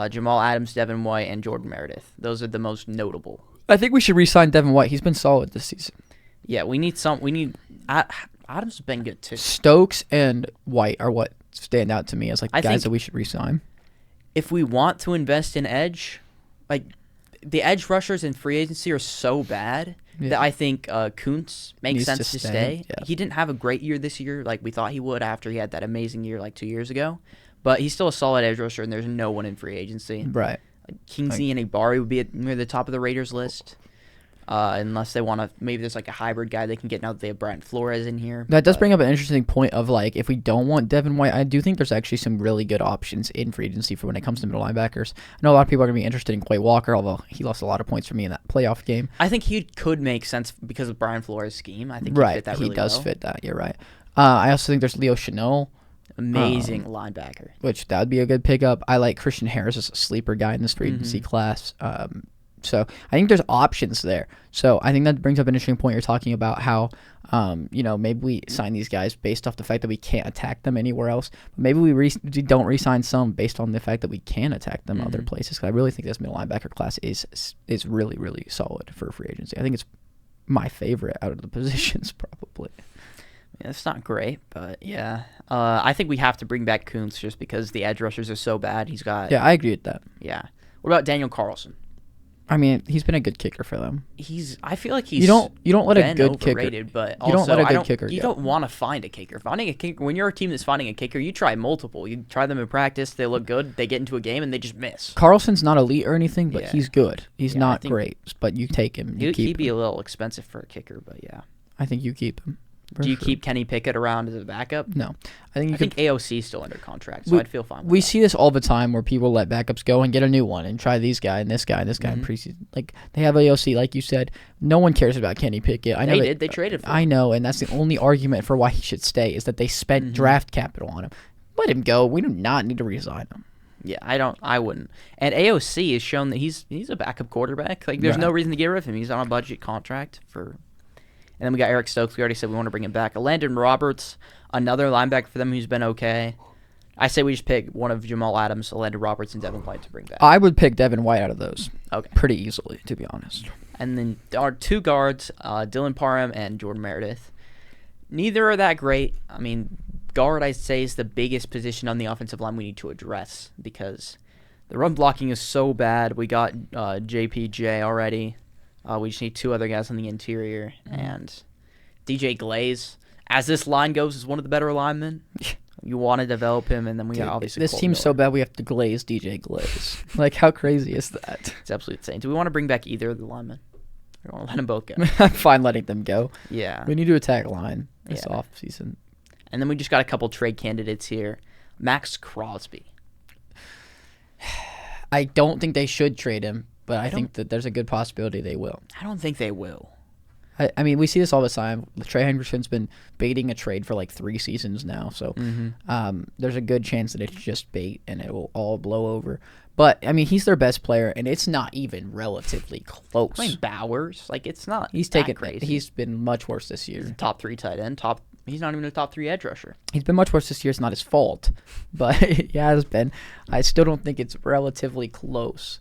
B: Jamal Adams, Devin White, and Jordan Meredith. Those are the most notable.
A: I think we should re-sign Devin White. He's been solid this season.
B: Yeah, we need Adams has been good too.
A: Stokes and White are what stand out to me as like
B: I
A: guys
B: think-
A: that we should re-sign.
B: If we want to invest in edge, like the edge rushers in free agency are so bad that I think Kuntz makes
A: Needs
B: sense
A: to
B: to
A: stay,
B: stay.
A: yeah.
B: He didn't have a great year this year like we thought he would after he had that amazing year like 2 years ago. But he's still a solid edge rusher, and there's no one in free agency.
A: Right.
B: Kingsley and Ibari would be near the top of the Raiders list. Unless they want to, maybe there's like a hybrid guy they can get now that they have Brian Flores in here.
A: That does
B: But-
A: bring up an interesting point of like if we don't want Devin White, I do think there's actually some really good options in free agency for when it comes to middle linebackers. I know a lot of people are going to be interested in Quay Walker, although he lost a lot of points for me in that playoff game.
B: I think he could make sense because of Brian Flores' scheme. I think he
A: Right,
B: fit that
A: he
B: really
A: does
B: well.
A: fit that. You're right. I also think there's Leo Chanel,
B: Amazing linebacker.
A: which that would be a good pickup. I like Christian Harris as a sleeper guy in this free agency class. So I think there's options there. So I think that brings up an interesting point. You're talking about how, maybe we sign these guys based off the fact that we can't attack them anywhere else. But maybe we don't re-sign some based on the fact that we can attack them other places. Because I really think this middle linebacker class is really, really solid for free agency. I think it's my favorite out of the positions probably.
B: Yeah, it's not great, but yeah. I think we have to bring back Kuntz just because the edge rushers are so bad. He's got...
A: Yeah, I agree with that.
B: Yeah. What about Daniel Carlson?
A: I mean, he's been a good kicker for them.
B: I feel like he's
A: you don't let a good
B: overrated,
A: kicker.
B: But
A: you
B: also,
A: don't let a good kicker.
B: You don't want to find a kicker. Finding a kicker when you're a team that's finding a kicker, you try multiple. You try them in practice. They look good. They get into a game and they just miss.
A: Carlson's not elite or anything, but he's good. He's not great, but you take him.
B: He'd be a little expensive for a kicker, but yeah.
A: I think you keep him.
B: Do you keep Kenny Pickett around as a backup?
A: No.
B: I think AOC is still under contract, so I'd feel fine with that.
A: We see this all the time where people let backups go and get a new one and try these guy and this guy and this guy in preseason. Like, they have AOC, like you said. No one cares about Kenny Pickett. I know
B: they did. They traded for him.
A: I know, and that's the only argument for why he should stay is that they spent draft capital on him. Let him go. We do not need to re-sign him.
B: Yeah, I wouldn't. And AOC has shown that he's a backup quarterback. Like, there's no reason to get rid of him. He's on a budget contract for... And then we got Eric Stokes. We already said we want to bring him back. Landon Roberts, another linebacker for them who's been okay. I say we just pick one of Jamal Adams, Landon Roberts, and Devin White to bring back.
A: I would pick Devin White out of those.
B: Okay.
A: Pretty easily, to be honest.
B: And then our two guards, Dylan Parham and Jordan Meredith. Neither are that great. I mean, guard, I'd say, is the biggest position on the offensive line we need to address because the run blocking is so bad. We got JPJ already. We just need two other guys on the interior. And DJ Glaze, as this line goes, is one of the better linemen. You want to develop him, and then we got obviously
A: this
B: Colton
A: team's
B: Miller.
A: so bad we have to glaze DJ Glaze. Like, how crazy is that?
B: It's absolutely insane. Do we want to bring back either of the linemen? Or want to let them both go?
A: I'm fine letting them go.
B: Yeah.
A: We need to attack line this offseason.
B: And then we just got a couple trade candidates here. Max Crosby.
A: I don't think they should trade him. But I think that there's a good possibility they will.
B: I don't think they will.
A: I mean, we see this all the time. Trey Hendrickson's been baiting a trade for like 3 seasons now. So there's a good chance that it's just bait and it will all blow over. But, I mean, he's their best player, and it's not even relatively close.
B: Playing Bowers, like, it's not
A: He's
B: crazy.
A: He's been much worse this year.
B: He's a top 3 tight end. He's not even a top 3 edge rusher.
A: He's been much worse this year. It's not his fault. But it has been. I still don't think it's relatively close.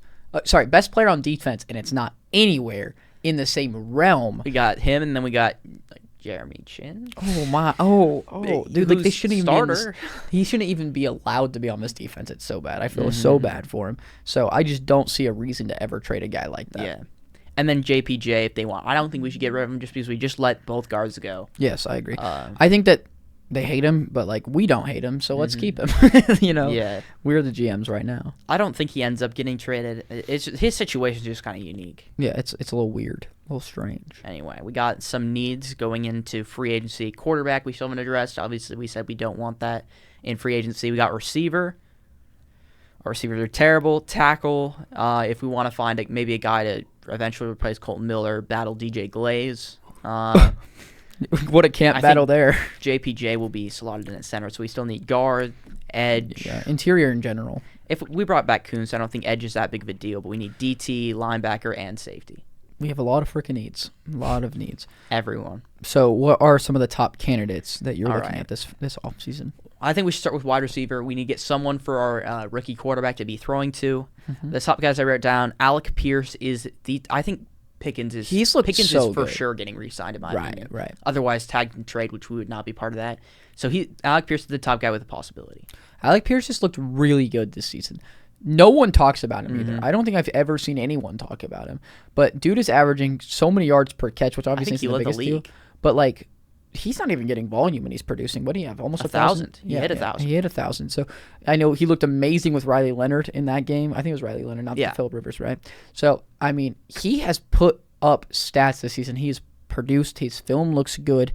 A: Best player on defense, and it's not anywhere in the same realm.
B: We got him, and then we got Jeremy Chin.
A: Oh my! Dude, like they shouldn't even. He shouldn't even be allowed to be on this defense. It's so bad. I feel so bad for him. So I just don't see a reason to ever trade a guy like that.
B: Yeah, and then JPJ if they want. I don't think we should get rid of him just because we just let both guards go.
A: Yes, I agree. I think that they hate him, but like we don't hate him, so let's keep him.
B: Yeah,
A: we're the GMs right now.
B: I don't think he ends up getting traded. His situation's just kind of unique.
A: Yeah, it's a little weird, a little strange.
B: Anyway, we got some needs going into free agency. Quarterback we still haven't addressed. Obviously, we said we don't want that in free agency. We got receiver. Our receivers are terrible. Tackle. If we want to find maybe a guy to eventually replace Colton Miller, battle DJ Glaze.
A: What a camp battle there.
B: JPJ will be slotted in at center, so we still need guard, edge.
A: Yeah, interior in general.
B: If we brought back Kuntz, I don't think edge is that big of a deal, but we need DT, linebacker, and safety.
A: We have a lot of freaking needs. A lot of needs.
B: Everyone.
A: So what are some of the top candidates that you're looking at this offseason?
B: I think we should start with wide receiver. We need to get someone for our rookie quarterback to be throwing to. The top guys I wrote down, Alec Pierce is I think Pickens is for sure getting re-signed in my opinion.
A: Right.
B: Otherwise, tagged and trade, which we would not be part of that. So Alec Pierce is the top guy with a possibility.
A: Alec Pierce just looked really good this season. No one talks about him either. I don't think I've ever seen anyone talk about him. But dude is averaging so many yards per catch, which obviously is the biggest deal. But like, he's not even getting volume when he's producing. What do you have? Almost 1,000?
B: He hit 1,000.
A: He hit 1,000. So I know he looked amazing with Riley Leonard in that game. I think it was Riley Leonard, not Phillip Rivers, right? So, I mean, he has put up stats this season. He's produced. His film looks good.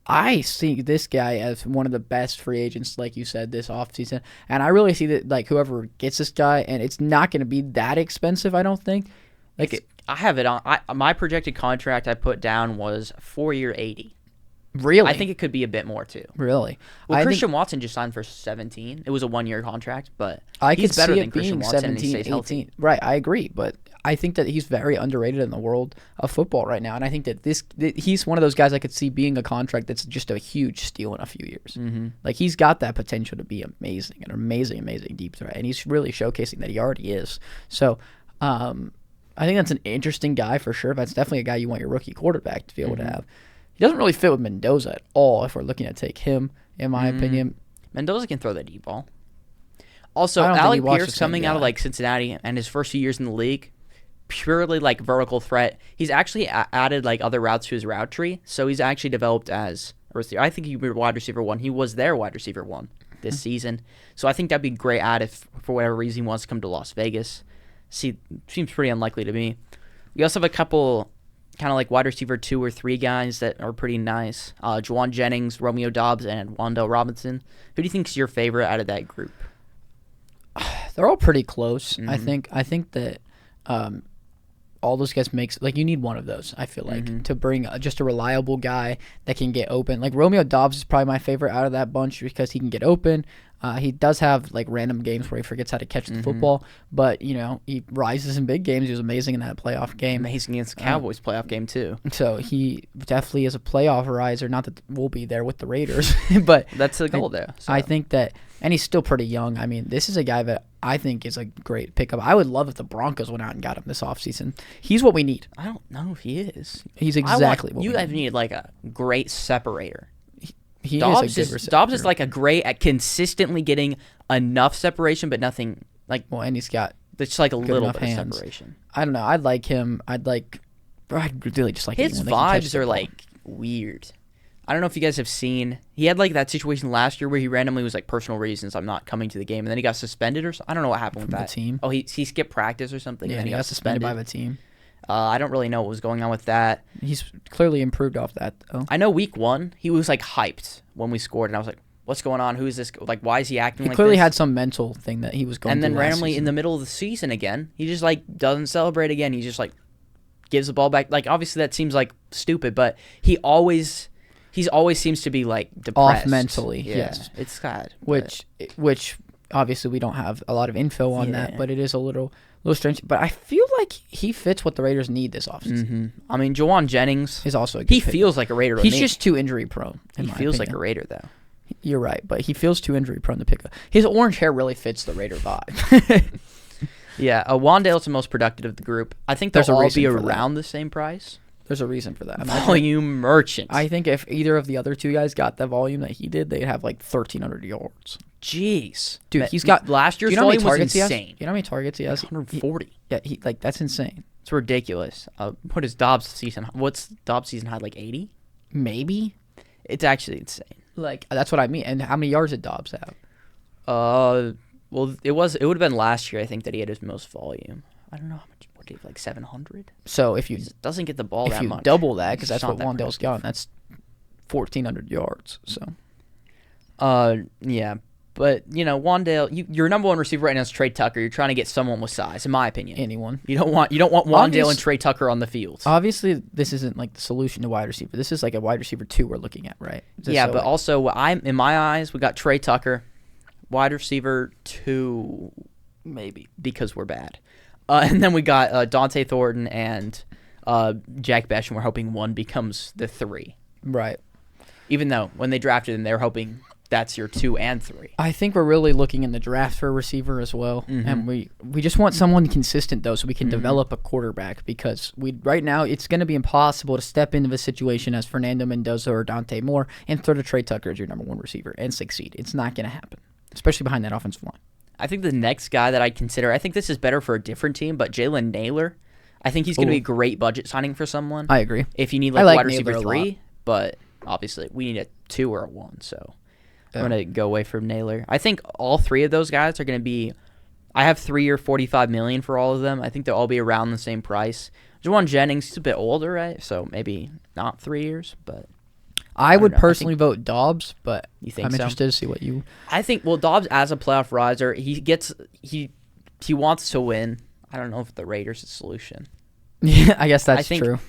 A: I see this guy as one of the best free agents, like you said, this offseason. And I really see that, like, whoever gets this guy, and it's not going to be that expensive, I don't think.
B: I have it on. My projected contract I put down was 4-year $80.
A: Really?
B: I think it could be a bit more too.
A: Really?
B: Well,
A: I
B: Christian Watson just signed for 17. It was a 1-year contract, but
A: I
B: he's
A: could
B: better
A: see
B: than
A: it
B: Christian
A: being
B: Watson and he
A: 17,
B: stays healthy.
A: 18. Right, I agree, but I think that he's very underrated in the world of football right now, and I think that he's one of those guys I could see being a contract that's just a huge steal in a few years.
B: Mm-hmm.
A: Like, he's got that potential to be amazing, an amazing deep threat, and he's really showcasing that he already is. So, I think that's an interesting guy for sure. That's definitely a guy you want your rookie quarterback to be able to have. He doesn't really fit with Mendoza at all if we're looking to take him, in my opinion.
B: Mendoza can throw the deep ball. Also,
A: I don't think he
B: Alec
A: watched
B: Pierce
A: the same
B: coming out of
A: guy.
B: like Cincinnati and his first few years in the league, purely like vertical threat. He's actually added like other routes to his route tree, so he's actually developed as a receiver. I think he was wide receiver 1. He was their wide receiver 1 this season, so I think that'd be a great add if for whatever reason he wants to come to Las Vegas. Seems pretty unlikely to me. We also have a couple kind of like wide receiver 2 or 3 guys that are pretty nice. Juwan Jennings, Romeo Doubs, and Wandale Robinson. Who do you think's your favorite out of that group?
A: They're all pretty close. I think that all those guys makes like you need one of those. I feel like to bring just a reliable guy that can get open. Like Romeo Doubs is probably my favorite out of that bunch because he can get open. He does have like random games where he forgets how to catch the football, but he rises in big games. He was amazing in that playoff game.
B: Amazing against the Cowboys playoff game too.
A: So he definitely is a playoff riser. Not that we'll be there with the Raiders, but
B: That's the goal there. So.
A: I think that, and he's still pretty young. I mean, this is a guy that I think is a great pickup. I would love if the Broncos went out and got him this offseason. He's what we need.
B: I don't know if he is.
A: He's exactly what
B: you
A: we
B: guys
A: need.
B: need like a great separator.
A: He
B: Dobbs
A: is a good
B: is
A: receiver.
B: Dobbs is like a great at consistently getting enough separation, but nothing like
A: Well, and he's got
B: just like a little
A: enough
B: bit
A: hands.
B: of separation.
A: I don't know. I'd like him. I'd really just like
B: His
A: anyone that can catch
B: vibes
A: the
B: are
A: ball.
B: like weird. I don't know if you guys have seen. He had like that situation last year where he randomly was like personal reasons I'm not coming to the game, and then he got suspended or something. I don't know what happened
A: From
B: with
A: the
B: that.
A: team?
B: Oh, he skipped practice or something.
A: Yeah,
B: and then
A: he got suspended by the team.
B: I don't really know what was going on with that.
A: He's clearly improved off that, though.
B: I know week 1 he was like hyped when we scored, and I was like, "What's going on? Who is this? Like, why is he acting
A: He
B: like
A: clearly
B: this?"
A: had some mental thing that he was going
B: And then
A: through last
B: randomly in
A: season.
B: the middle of the season again, he just like doesn't celebrate again. He just like gives the ball back. Like obviously that seems like stupid, but he always seems to be like depressed.
A: Off mentally,
B: Yeah,
A: yes.
B: it's sad.
A: which obviously we don't have a lot of info on that,
B: Yeah.
A: but it is a little strange. But I feel like he fits what the Raiders need this offseason.
B: I mean, Juwan Jennings,
A: He's also a good
B: he
A: pick.
B: feels like a Raider. To
A: He's
B: me.
A: just too injury prone.
B: he
A: In my
B: feels like a
A: opinion.
B: Raider though.
A: You're right, but he feels too injury prone to pick up. His orange hair really fits the Raider vibe.
B: Yeah, Wandale's the most productive of the group. I think
A: There's a
B: they'll all
A: reason
B: be
A: for that.
B: around the same price.
A: There's a reason for that.
B: Volume merchant.
A: I think if either of the other two guys got the volume that he did, they'd have like 1,300 yards.
B: Jeez,
A: Dude, he's got
B: last
A: do
B: year's
A: you know how many
B: volume was
A: targets he has?
B: insane.
A: You know how many targets he has?
B: 140.
A: Yeah, he that's insane.
B: It's ridiculous. What is Dobbs' season? What's Dobbs' season high? Like 80?
A: Maybe.
B: It's actually insane.
A: Like that's what I mean. And how many yards did Dobbs have?
B: Well, it would have been last year. I think that he had his most volume. I don't know how much. What did he have, like 700?
A: So if you
B: He doesn't get the ball that much.
A: double that, because
B: He's
A: that's
B: not
A: what
B: that
A: Wandale's
B: productive.
A: got, that's 1,400 yards. So
B: Yeah, but Wandale, your number one receiver right now is Trey Tucker. You're trying to get someone with size, in my opinion.
A: anyone.
B: You don't want Wandale and Trey Tucker on the field.
A: Obviously, this isn't like the solution to wide receiver. This is like a wide receiver 2 we're looking at, right?
B: Yeah, but also in my eyes, we got Trey Tucker, wide receiver 2, maybe because we're bad, and then we got Dante Thornton and Jack Besh, and we're hoping one becomes the 3.
A: right.
B: Even though when they drafted him, they were hoping that's your 2 and 3.
A: I think we're really looking in the draft for a receiver as well, and we just want someone consistent though, so we can develop a quarterback. Because right now it's going to be impossible to step into the situation as Fernando Mendoza or Dante Moore and throw to Trey Tucker as your number 1 receiver and succeed. It's not going to happen, especially behind that offensive line.
B: I think the next guy that I'd consider, I think this is better for a different team, but Jalen Naylor, I think he's going to be a great budget signing for someone.
A: I agree.
B: If you need
A: I
B: like
A: like
B: wide
A: Naylor
B: receiver
A: a
B: 3,
A: lot.
B: but obviously we need a 2 or a 1, so
A: Yeah.
B: I'm going to go away from Naylor. I think all 3 of those guys are going to be, I have 3 or $45 million for all of them. I think they'll all be around the same price. Juwan Jennings, he's a bit older, right? So maybe not 3 years, but
A: I would
B: don't know. I
A: personally vote Dobbs, but
B: You think
A: I'm
B: so?
A: interested to see what you.
B: I think Dobbs as a playoff riser, he wants to win. I don't know if the Raiders is the solution.
A: Yeah, I guess that's
B: I think-
A: true.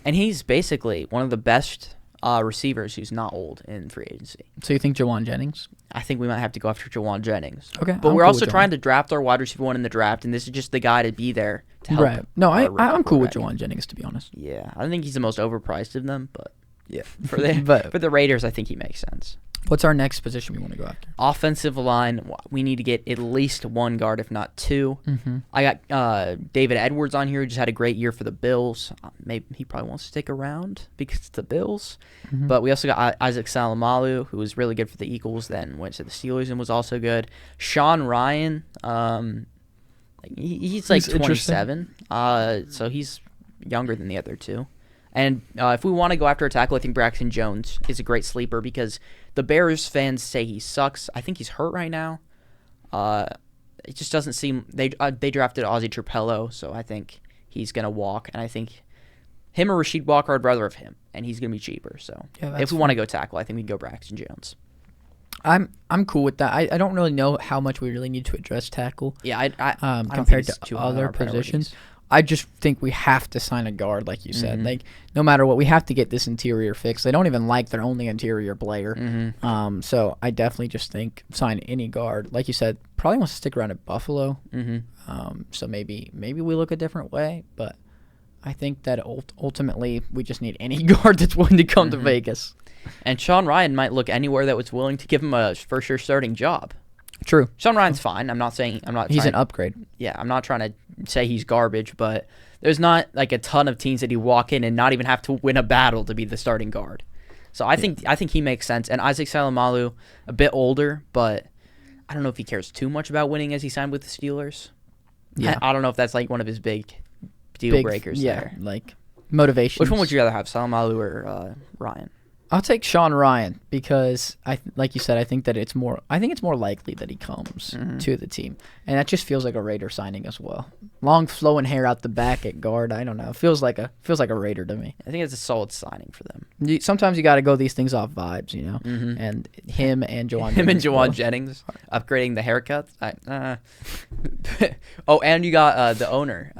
B: And he's basically one of the best receivers who's not old in free agency.
A: So you think Jawan Jennings?
B: I think we might have to go after Jawan Jennings.
A: Okay,
B: but
A: I'm
B: we're
A: cool
B: also
A: with
B: trying
A: Jawan.
B: to draft our wide receiver one in the draft, and this is just the guy to be there to help.
A: Right. No,
B: our rookie
A: I'm cool with
B: quarterback.
A: Jawan Jennings, to be honest.
B: Yeah, I think he's the most overpriced of them, but
A: Yeah.
B: for the
A: But
B: for the Raiders, I think he makes sense.
A: what's our next position we want to go after?
B: Offensive line, we need to get at least one guard, if not two.
A: Mm-hmm.
B: I got David Edwards on here, who just had a great year for the Bills. Maybe he probably won't stick around because it's the Bills.
A: Mm-hmm.
B: But we also got Isaac Salamalu, who was really good for the Eagles, then went to the Steelers and was also good. Sean Ryan, he's like
A: He's interesting.
B: 27, so he's younger than the other two. And if we want to go after a tackle, I think Braxton Jones is a great sleeper because the Bears fans say he sucks. I think he's hurt right now. It just doesn't seem they drafted Ozzie Trapello, so I think he's gonna walk. And I think him or Rasheed Walker, I'd rather have him, and he's gonna be cheaper. So
A: Yeah,
B: if we want to go tackle, I think we go Braxton Jones.
A: I'm cool with that. I don't really know how much we really need to address tackle.
B: Yeah, I don't
A: Compared
B: think it's
A: to
B: too high on
A: other
B: our
A: positions.
B: priorities.
A: I just think we have to sign a guard, like you said.
B: Mhm.
A: Like, no matter what, we have to get this interior fixed. They don't even like their only interior player.
B: Mm-hmm.
A: So I definitely just think sign any guard. Like you said, probably wants to stick around at Buffalo.
B: Mm-hmm.
A: So maybe we look a different way. But I think that ultimately we just need any guard that's willing to come to
B: Mhm.
A: Vegas.
B: And Sean Ryan might look anywhere that was willing to give him a for sure starting job.
A: True.
B: Sean Ryan's fine. I'm not.
A: He's
B: trying-
A: an upgrade.
B: Yeah, I'm not trying to say he's garbage, but there's not like a ton of teams that you walk in and not even have to win a battle to be the starting guard. So I think he makes sense. And Isaac Salamalu, a bit older, but I don't know if he cares too much about winning as he signed with the Steelers.
A: Yeah.
B: I don't know if that's like one of his big deal breakers there.
A: Like motivation.
B: Which one would you rather have, Salamalu or Ryan?
A: I'll take Sean Ryan because like you said, I think it's more likely that he comes to the team, and that just feels like a Raider signing as well. Long flowing hair out the back at guard. I don't know. It feels like a Raider to me.
B: I think it's a solid signing for them.
A: Sometimes you got to go these things off vibes, you know.
B: Mhm.
A: And him and Jawan.
B: Him and
A: Jennings
B: Jawan
A: both.
B: Jennings upgrading the haircuts. Oh, and you got the owner.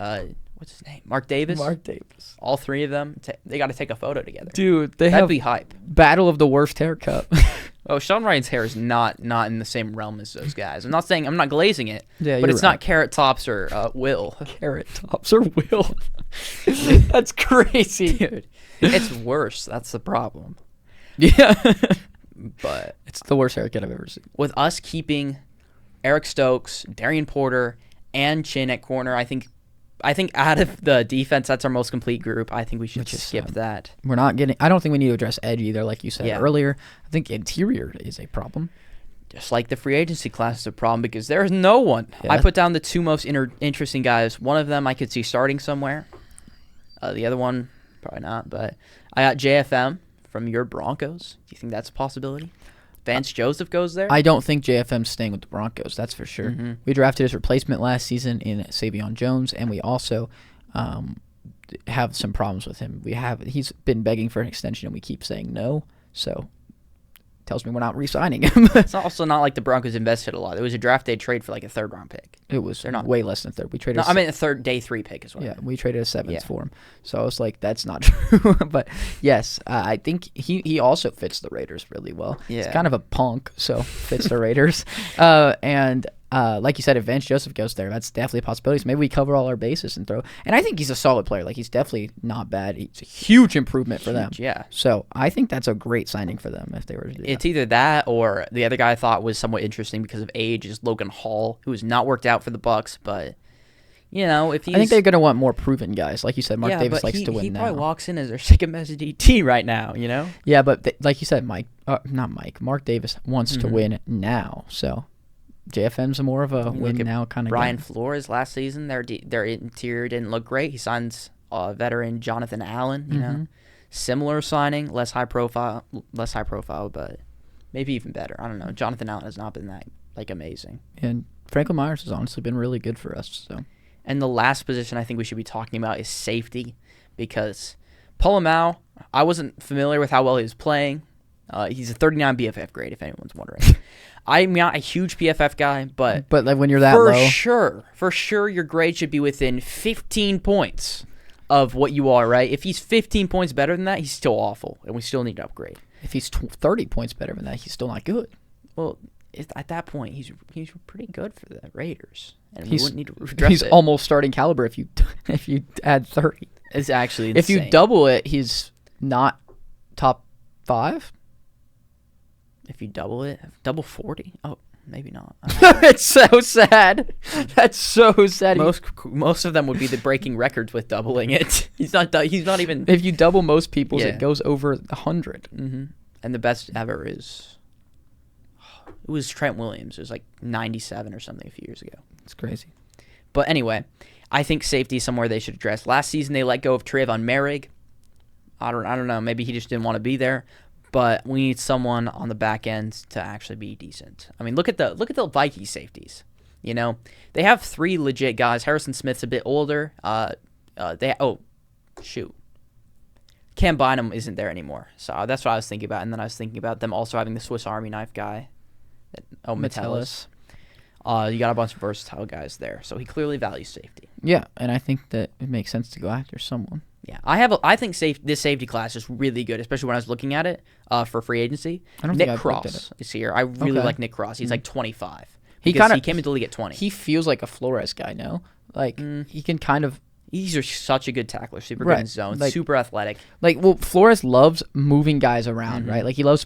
B: What's his name? Mark Davis.
A: Mark Davis.
B: All three of them. They got to take a photo together.
A: Dude, they
B: That'd
A: have
B: be hype.
A: battle of the worst haircut.
B: Oh, Sean Ryan's hair is not in the same realm as those guys. I'm not glazing it.
A: Yeah,
B: but
A: you're
B: it's
A: right.
B: not Carrot Tops or Will.
A: Carrot tops or Will. That's crazy,
B: Dude, it's worse. That's the problem.
A: Yeah.
B: But
A: It's the worst haircut I've ever seen.
B: with us keeping Eric Stokes, Darian Porter, and Chin at corner, I think out of the defense, that's our most complete group. I think we should
A: Which is
B: skip
A: sad.
B: that.
A: I don't think we need to address edge either, like you said
B: Yeah.
A: earlier. I think interior is a problem.
B: Just like the free agency class is a problem because there's no one.
A: Yeah.
B: I put down the two most interesting guys. One of them I could see starting somewhere. The other one, probably not. But I got JFM from your Broncos. Do you think that's a possibility? Vance Joseph goes there?
A: I don't think JFM's staying with the Broncos, that's for sure.
B: Mhm.
A: We drafted his replacement last season in Savion Jones, and we also have some problems with him. He's been begging for an extension, and we keep saying no, so tells me we're not re-signing him.
B: It's also not like the Broncos invested a lot. It was a draft day trade for like a third-round pick.
A: It was
B: They're not-
A: way less than third. We traded
B: No, I mean a third day 3 pick as well.
A: Yeah, we traded a seventh
B: Yeah.
A: for him. So I was like, that's not true. But yes, I think he also fits the Raiders really well. He's
B: Yeah.
A: kind of a punk, so fits the Raiders. And like you said, if Vance Joseph goes there, that's definitely a possibility. So maybe we cover all our bases and throw. And I think he's a solid player. Like, he's definitely not bad. He's a huge improvement for them.
B: Yeah.
A: So I think that's a great signing for them if they were to do
B: It's either that or the other guy I thought was somewhat interesting because of age is Logan Hall, who has not worked out for the Bucks, but you know, if he's
A: I think they're going to want more proven guys. Like you said, Mark Davis
B: but
A: likes to win
B: he
A: now.
B: probably walks in as their second best DT right now, you know?
A: Yeah, but like you said, Mark Davis wants to win now. So JFM's more of a
B: You
A: win
B: look at
A: now kind of
B: Brian
A: guy.
B: Flores last season, their interior didn't look great. He signs veteran Jonathan Allen, you know. Similar signing, less high profile, but maybe even better. I don't know. Jonathan Allen has not been that amazing.
A: And Franklin Myers has honestly been really good for us. So
B: And the last position I think we should be talking about is safety, because Polamalu, I wasn't familiar with how well he was playing. He's a 39 BFF grade, if anyone's wondering. I'm not a huge PFF guy, but
A: like when you're that
B: for
A: low,
B: sure, your grade should be within 15 points of what you are, right? If he's 15 points better than that, he's still awful, and we still need to upgrade.
A: If he's 30 points better than that, he's still not good.
B: Well, at that point, he's pretty good for the Raiders, and we
A: He's
B: wouldn't need to address
A: he's
B: it.
A: almost starting caliber if you add 30.
B: It's actually
A: If
B: insane.
A: you double it, he's not top 5.
B: If you double it, double 40. Oh, maybe not.
A: It's so sad. That's so sad.
B: Most of them would be the breaking records with doubling it. He's not even.
A: If you double most people's,
B: Yeah.
A: it goes over 100.
B: Mm-hmm. And the best ever is. It was Trent Williams. It was like 97 or something a few years ago.
A: It's crazy.
B: But anyway, I think safety is somewhere they should address. Last season they let go of Trayvon Merrick. I don't know. Maybe he just didn't want to be there. But we need someone on the back end to actually be decent. I mean, look at the Vikings safeties. You know, they have 3 legit guys. Harrison Smith's a bit older. Cam Bynum isn't there anymore. So that's what I was thinking about. And then I was thinking about them also having the Swiss Army knife guy. Metellus. You got a bunch of versatile guys there. So he clearly values safety.
A: Yeah, and I think that it makes sense to go after someone.
B: Yeah, I think this safety class is really good, especially when I was looking at it for free agency.
A: I don't
B: Nick
A: think I've looked at
B: Cross is here. I really
A: Okay.
B: like Nick Cross. He's like 25.
A: He
B: Because
A: kinda-
B: he came into the league at 20.
A: He feels like a Flores guy, no? Like, he can kind of...
B: He's such a good tackler, super good
A: Right,
B: in zone,
A: like-
B: super athletic.
A: Flores loves moving guys around, right? Like, he loves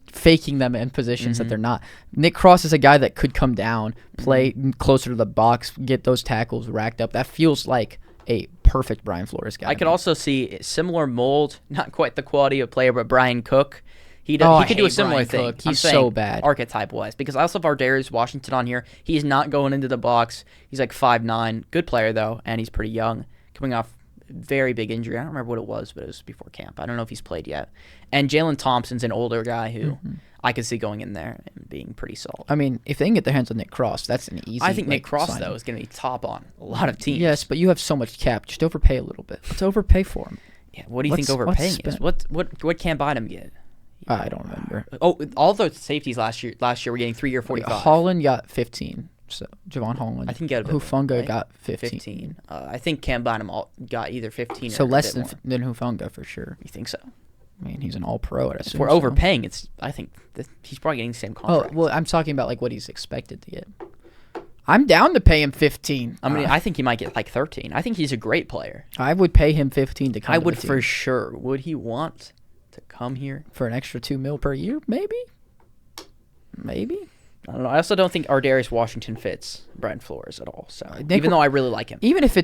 A: faking them in positions that they're not. Nick Cross is a guy that could come down, play closer to the box, get those tackles racked up. That feels like a perfect Brian Flores guy.
B: I
A: to
B: could
A: me.
B: also see similar mold, not quite the quality of player, but Brian Cook. He
A: I
B: could do a
A: hate
B: similar
A: Brian
B: thing.
A: Cook.
B: I'm
A: He's
B: saying
A: so bad.
B: archetype-wise, because I also have Darius Washington on here. He's not going into the box. He's like 5'9", good player though, and he's pretty young, coming off very big injury. I don't remember what it was, but it was before camp. I don't know if he's played yet. And Jalen Thompson's an older guy who I could see going in there and being pretty solid.
A: I mean, if they can get their hands on Nick Cross, that's an easy.
B: I think Nick
A: like,
B: Cross
A: signing.
B: though is going to be top on a lot of teams.
A: Yes, but you have so much cap. Just overpay a little bit. Let's overpay for him.
B: Yeah, what do you think
A: Let's
B: overpaying is?
A: spend.
B: What can Bynum get?
A: I don't remember.
B: Oh, all the safeties last year were getting 3 or 45.
A: Holland got 15. So Javon Holland.
B: I think he got a bit more,
A: Hufunga
B: right?
A: got 15.
B: 15. I think Cam Bynum got either 15
A: So
B: or
A: less
B: a bit
A: than
B: more.
A: Hufunga for sure.
B: You think so?
A: I mean, he's an all-pro. I'd
B: If
A: assume
B: we're
A: so.
B: overpaying, I think that he's probably getting the same
A: Oh,
B: contract.
A: well, I'm talking about like what he's expected to get. I'm down to pay him 15.
B: I mean, I think he might get like 13. I think he's a great player.
A: I would pay him 15 to come.
B: I
A: to
B: would
A: the team.
B: for sure. Would he want to come here?
A: For an extra $2 million per year, maybe.
B: I don't know. I also don't think Darius Washington fits Brian Flores at all. So
A: Nick-
B: even though I really like him,
A: Even if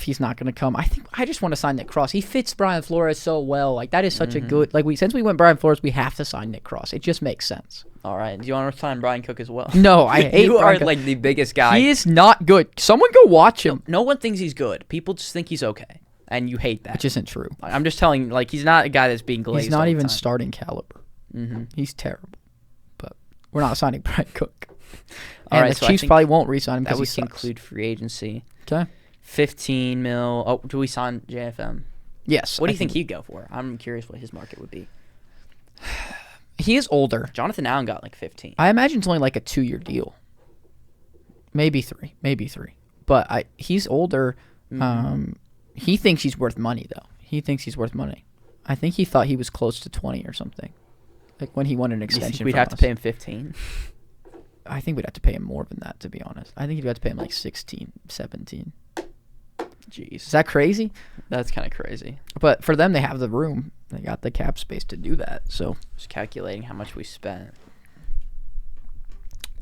A: he's not going to come, I just want to sign Nick Cross. He fits Brian Flores so well. Like that is such a good. Like since we went Brian Flores, we have to sign Nick Cross. It just makes sense.
B: all right. Do you want to sign Brian Cook as well?
A: No, I hate.
B: You
A: Brian
B: are
A: Cook.
B: like the biggest guy.
A: He is not good. Someone go watch him.
B: No one thinks he's good. People just think he's okay, and you hate that.
A: Which isn't true.
B: I'm just telling. Like he's not a guy that's being glazed.
A: He's
B: all
A: not
B: the
A: even
B: time.
A: starting caliber.
B: Mm-hmm.
A: He's terrible. But we're not signing Brian Cook.
B: All
A: And
B: right,
A: the
B: so I
A: Chiefs
B: think
A: probably won't re-sign him
B: That
A: because he
B: would
A: sucks.
B: conclude free agency.
A: Okay.
B: 15 mil. Oh, do we sign JFM?
A: Yes.
B: What do
A: I
B: you think he'd go for? I'm curious what his market would be.
A: he is older?
B: Jonathan Allen got like 15.
A: I imagine it's only like a 2-year deal. Maybe three. But he's older. He thinks he's worth money, though. He thinks he's worth money. I think he thought he was close to 20 or something. Like when he won an
B: You
A: extension
B: think we'd
A: from
B: have to
A: us.
B: pay him 15?
A: I think we'd have to pay him more than that, to be honest. I think you'd have to pay him like 16, 17.
B: Jeez.
A: Is that crazy?
B: That's kind of crazy.
A: But for them, they have the room. They got the cap space to do that. So
B: Just calculating how much we spent.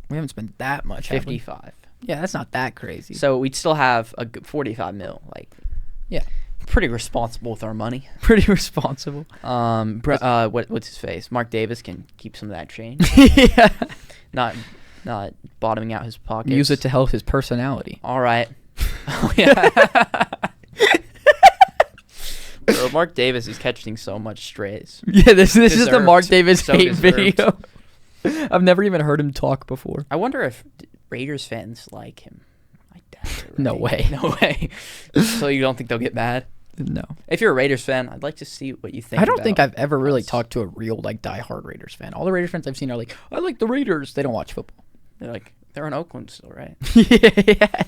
A: we haven't spent that much. have we?
B: 55.
A: Yeah, that's not that crazy.
B: So we'd still have a good 45 mil. Like,
A: yeah,
B: pretty responsible with our money.
A: pretty responsible.
B: What's his face? Mark Davis can keep some of that change.
A: Yeah.
B: Not bottoming out his pockets.
A: Use it to help his personality.
B: All right. Oh, yeah. Bro, Mark Davis is catching so much strays.
A: Yeah, this is the Mark
B: Deserved.
A: Davis
B: So
A: hate
B: deserved.
A: video. I've never even heard him talk before.
B: I wonder if Raiders fans like him. I doubt it.
A: No
B: right?
A: way.
B: No way. So you don't think they'll get mad?
A: No.
B: If you're a Raiders fan, I'd like to see what you think.
A: I don't think
B: about
A: I've ever really
B: us.
A: talked to a real like diehard Raiders fan. All the Raiders fans I've seen are like, I like the Raiders. They don't watch football.
B: They're like, they're in Oakland still, right?
A: Yeah.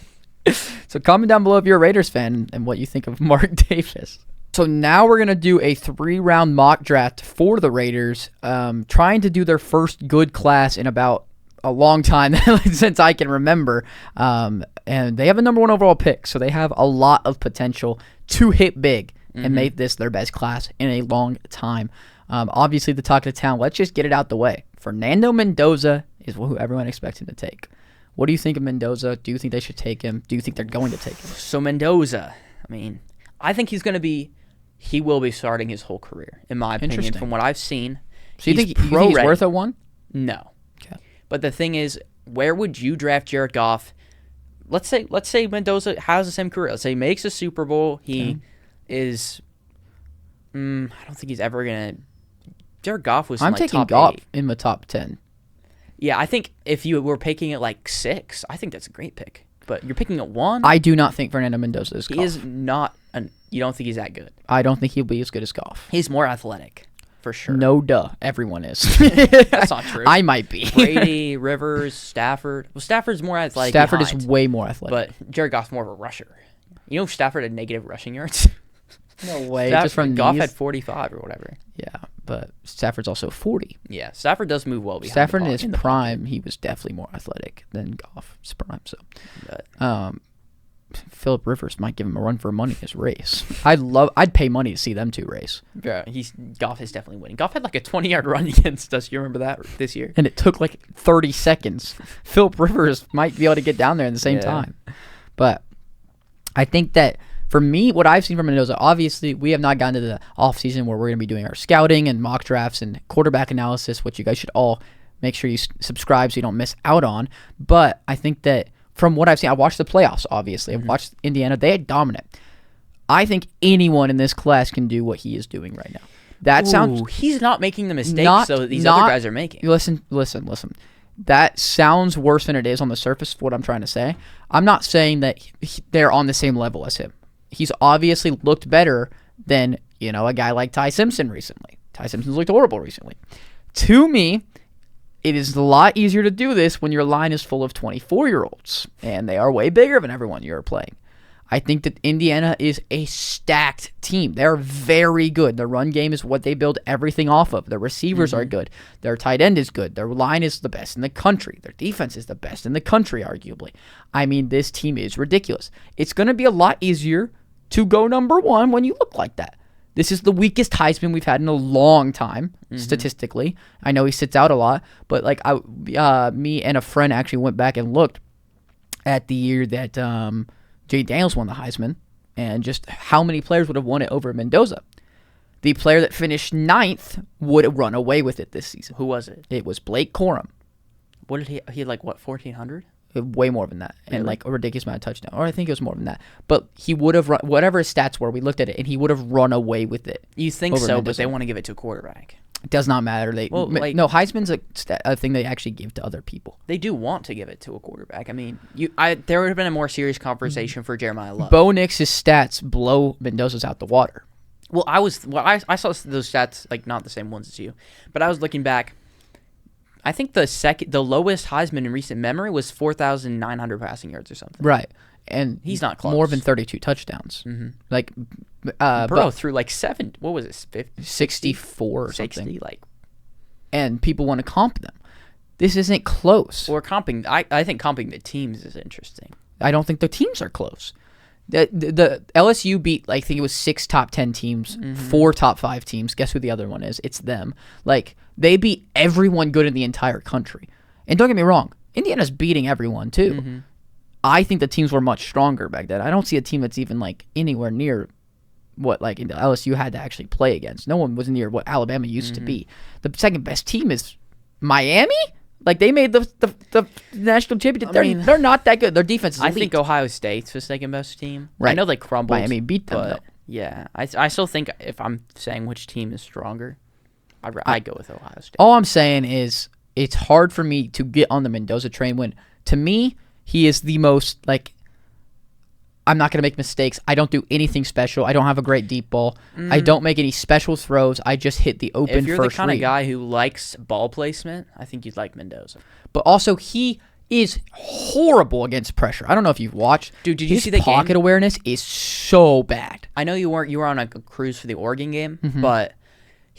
A: So comment down below if you're a Raiders fan and what you think of Mark Davis. So now we're going to do a 3-round mock draft for the Raiders, trying to do their first good class in about a long time since I can remember. And they have a number 1 overall pick, so they have a lot of potential to hit big and make this their best class in a long time. Obviously, the talk of the town, let's just get it out the way. Fernando Mendoza is who everyone expects him to take. What do you think of Mendoza? Do you think they should take him? Do you think they're going to take him?
B: So Mendoza, I mean, I think he will be starting his whole career, in my opinion, from what I've seen.
A: So you think he's worth a 1?
B: No.
A: Okay.
B: But the thing is, where would you draft Jared Goff? Let's say Mendoza has the same career. Let's say he makes a Super Bowl. He is. I don't think he's ever gonna. Jared Goff was.
A: I'm
B: like
A: taking
B: top
A: Goff
B: 8.
A: in the top 10.
B: Yeah, I think if you were picking it like 6, I think that's a great pick. But you're picking at 1.
A: I do not think Fernando Mendoza is Goff.
B: He is not. You don't think he's that good?
A: I don't think he'll be as good as Goff.
B: He's more athletic, for sure.
A: No, duh. Everyone is.
B: That's not true.
A: I might be.
B: Brady, Rivers, Stafford. Well, Stafford's more athletic.
A: Stafford is way more athletic.
B: But Jared Goff's more of a rusher. You know, Stafford had negative rushing yards.
A: No way.
B: Just
A: Just from
B: Goff
A: knees?
B: had 45 or whatever.
A: Yeah, but Stafford's also 40.
B: Yeah, Stafford does move well behind.
A: Stafford
B: the
A: in
B: pocket,
A: his prime, he was definitely more athletic than Goff's prime. So,
B: But,
A: Phillip Rivers might give him a run for money in his race. I'd pay money to see them two race.
B: bro, Goff is definitely winning. Goff had like a 20-yard run against us. You remember that this year?
A: And it took like 30 seconds. Phillip Rivers might be able to get down there at the same
B: Yeah.
A: time. But I think that for me, what I've seen from Mendoza, obviously we have not gotten to the offseason where we're going to be doing our scouting and mock drafts and quarterback analysis, which you guys should all make sure you subscribe so you don't miss out on. But I think that from what I've seen, I watched the playoffs, obviously. I've watched Indiana. They are dominant. I think anyone in this class can do what he is doing right now. That sounds...
B: He's not making the mistakes that these other guys are making.
A: Listen. That sounds worse than it is on the surface of what I'm trying to say. I'm not saying that they're on the same level as him. He's obviously looked better than, a guy like Ty Simpson recently. Ty Simpson's looked horrible recently. To me, it is a lot easier to do this when your line is full of 24-year-olds, and they are way bigger than everyone you're playing. I think that Indiana is a stacked team. They're very good. Their run game is what they build everything off of. Their receivers are good. Their tight end is good. Their line is the best in the country. Their defense is the best in the country, arguably. I mean, this team is ridiculous. It's going to be a lot easier to go number one when you look like that. This is the weakest Heisman we've had in a long time, statistically. I know he sits out a lot, but me and a friend actually went back and looked at the year that Jay Daniels won the Heisman and just how many players would have won it over Mendoza. The player that finished 9th would run away with it this season.
B: Who was it?
A: It was Blake Corum.
B: What did he had 1,400?
A: Way more than that.
B: Really?
A: And a ridiculous amount of touchdowns. Or I think it was more than that. But he would have run, whatever his stats were, we looked at it, and he would have run away with it.
B: You think
A: over
B: so,
A: Mendoza.
B: but they want to give it to a quarterback.
A: It does not matter. No, Heisman's a thing they actually give to other people.
B: They do want to give it to a quarterback. I mean, there would have been a more serious conversation for Jeremiah Love.
A: Bo Nix's stats blow Mendoza's out the water.
B: Well, I saw those stats, not the same ones as you, but I was looking back. I think the lowest Heisman in recent memory was 4,900 passing yards or something.
A: Right. And
B: he's not close.
A: More than 32 touchdowns.
B: Mm-hmm. Burrow threw 7. What was it? 50,
A: 64 or
B: 60,
A: something.
B: And
A: people want to comp them. This isn't close.
B: Or comping. I think comping the teams is interesting.
A: I don't think the teams are close. The LSU beat, I think it was 6 top 10 teams, 4 top 5 teams. Guess who the other one is? It's them. They beat everyone good in the entire country. And don't get me wrong, Indiana's beating everyone too. Mm-hmm. I think the teams were much stronger back then. I don't see a team that's even anywhere near what LSU had to actually play against. No one was near what Alabama used to be. The second best team is Miami. They made the national championship. They're not that good. Their defense is elite.
B: I think Ohio State's the second best team.
A: Right.
B: I know they crumbled.
A: Miami beat them, though.
B: Yeah, I still think if I'm saying which team is stronger, I'd go with Ohio State.
A: All I'm saying is it's hard for me to get on the Mendoza train when, to me, he is the most, I'm not going to make mistakes. I don't do anything special. I don't have a great deep ball. I don't make any special throws. I just hit the open first read.
B: If you're the kind of guy who likes ball placement, I think you'd like Mendoza.
A: But also, he is horrible against pressure. I don't know if you've watched.
B: Dude, did you
A: His
B: see the
A: pocket
B: game?
A: awareness is so bad.
B: I know you were on a cruise for the Oregon game,
A: Mm-hmm.
B: but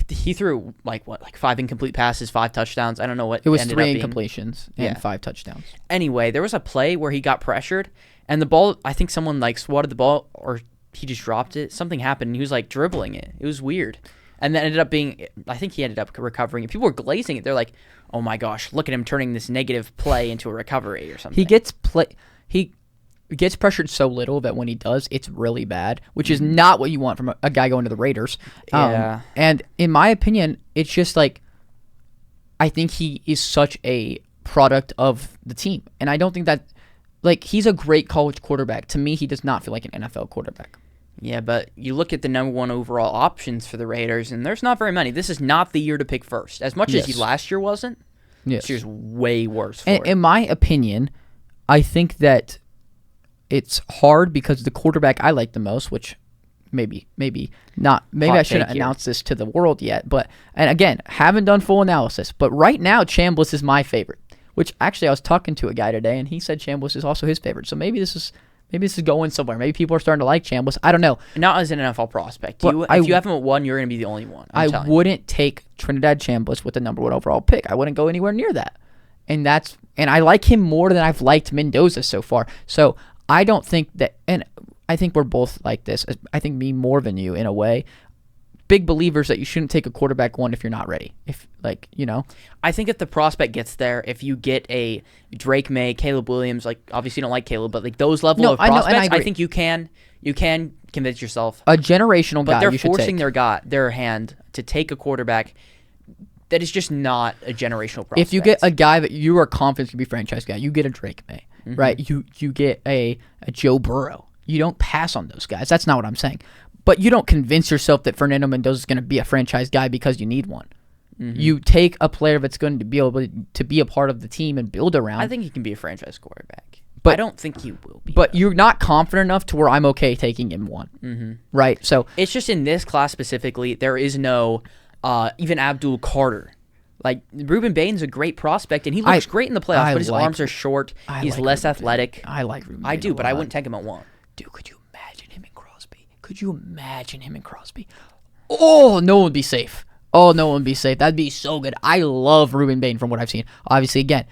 B: he threw like 5 incomplete passes, 5 touchdowns. I don't know what
A: It was
B: ended
A: 3
B: up being.
A: incompletions and
B: Yeah.
A: 5 touchdowns.
B: Anyway, there was a play where he got pressured, and the ball, I think someone like swatted the ball, or he just dropped it. Something happened, and he was like dribbling it. It was weird. And then ended up being, I think he ended up recovering it. People were glazing it. They're like, oh my gosh, look at him turning this negative play into a recovery or something.
A: He gets pressured so little that when he does, it's really bad, which is not what you want from a guy going to the Raiders.
B: Yeah.
A: And in my opinion, it's just like, I think he is such a product of the team. And I don't think that, like, he's a great college quarterback. To me, he does not feel like an NFL quarterback.
B: Yeah, but you look at the number 1 overall options for the Raiders, and there's not very many. This is not the year to pick first. As much as
A: Yes.
B: last year wasn't,
A: Yes.
B: this year's way worse for
A: And,
B: it.
A: in my opinion, I think that it's hard because the quarterback I like the most, which maybe not, maybe
B: Hot
A: I shouldn't
B: take here.
A: announce this to the world yet, but, and again, haven't done full analysis, but right now, Chambliss is my favorite, which actually I was talking to a guy today, and he said Chambliss is also his favorite. So maybe this is going somewhere. Maybe people are starting to like Chambliss. I don't know.
B: Not as an NFL prospect.
A: But
B: If you haven't won, you're going to be the only one.
A: I
B: I'm telling you.
A: wouldn't take Trinidad Chambliss with the number 1 overall pick. I wouldn't go anywhere near that. And I like him more than I've liked Mendoza so far. So I don't think that, and I think we're both like this. I think me more than you in a way. Big believers that you shouldn't take a quarterback 1 if you're not ready. If, like, you know.
B: I think if the prospect gets there, if you get a Drake May, Caleb Williams, like obviously you don't like Caleb, but like those level
A: No,
B: of
A: I know, and I
B: prospects, I
A: agree.
B: think you can convince yourself.
A: A generational
B: But
A: guy
B: they're
A: you should
B: forcing
A: take.
B: their hand to take a quarterback that is just not a generational prospect.
A: If you get a guy that you are confident to be franchise guy, you get a Drake May,
B: Mm-hmm.
A: right? You get a Joe Burrow. You don't pass on those guys. That's not what I'm saying. But you don't convince yourself that Fernando Mendoza is going to be a franchise guy because you need one.
B: Mm-hmm.
A: You take a player that's going to be able to be a part of the team and build around.
B: I think he can be a franchise quarterback,
A: But-
B: I don't think he will be.
A: but you're not confident enough to where I'm okay taking him 1.
B: Mm-hmm.
A: Right? So
B: It's just in this class specifically, there is no even Abdul Carter. Like, Ruben Bain's a great prospect, and he looks great in the playoffs, but his arms are short. He's
A: like
B: less
A: Ruben
B: athletic.
A: Bain. I like Ruben
B: I
A: Bain
B: do,
A: a
B: but I
A: lot.
B: wouldn't take him at 1.
A: Dude, could you imagine him and Crosby? Could you imagine him and Crosby? Oh, no one would be safe. Oh, no one would be safe. That'd be so good. I love Ruben Bain from what I've seen. Obviously, again,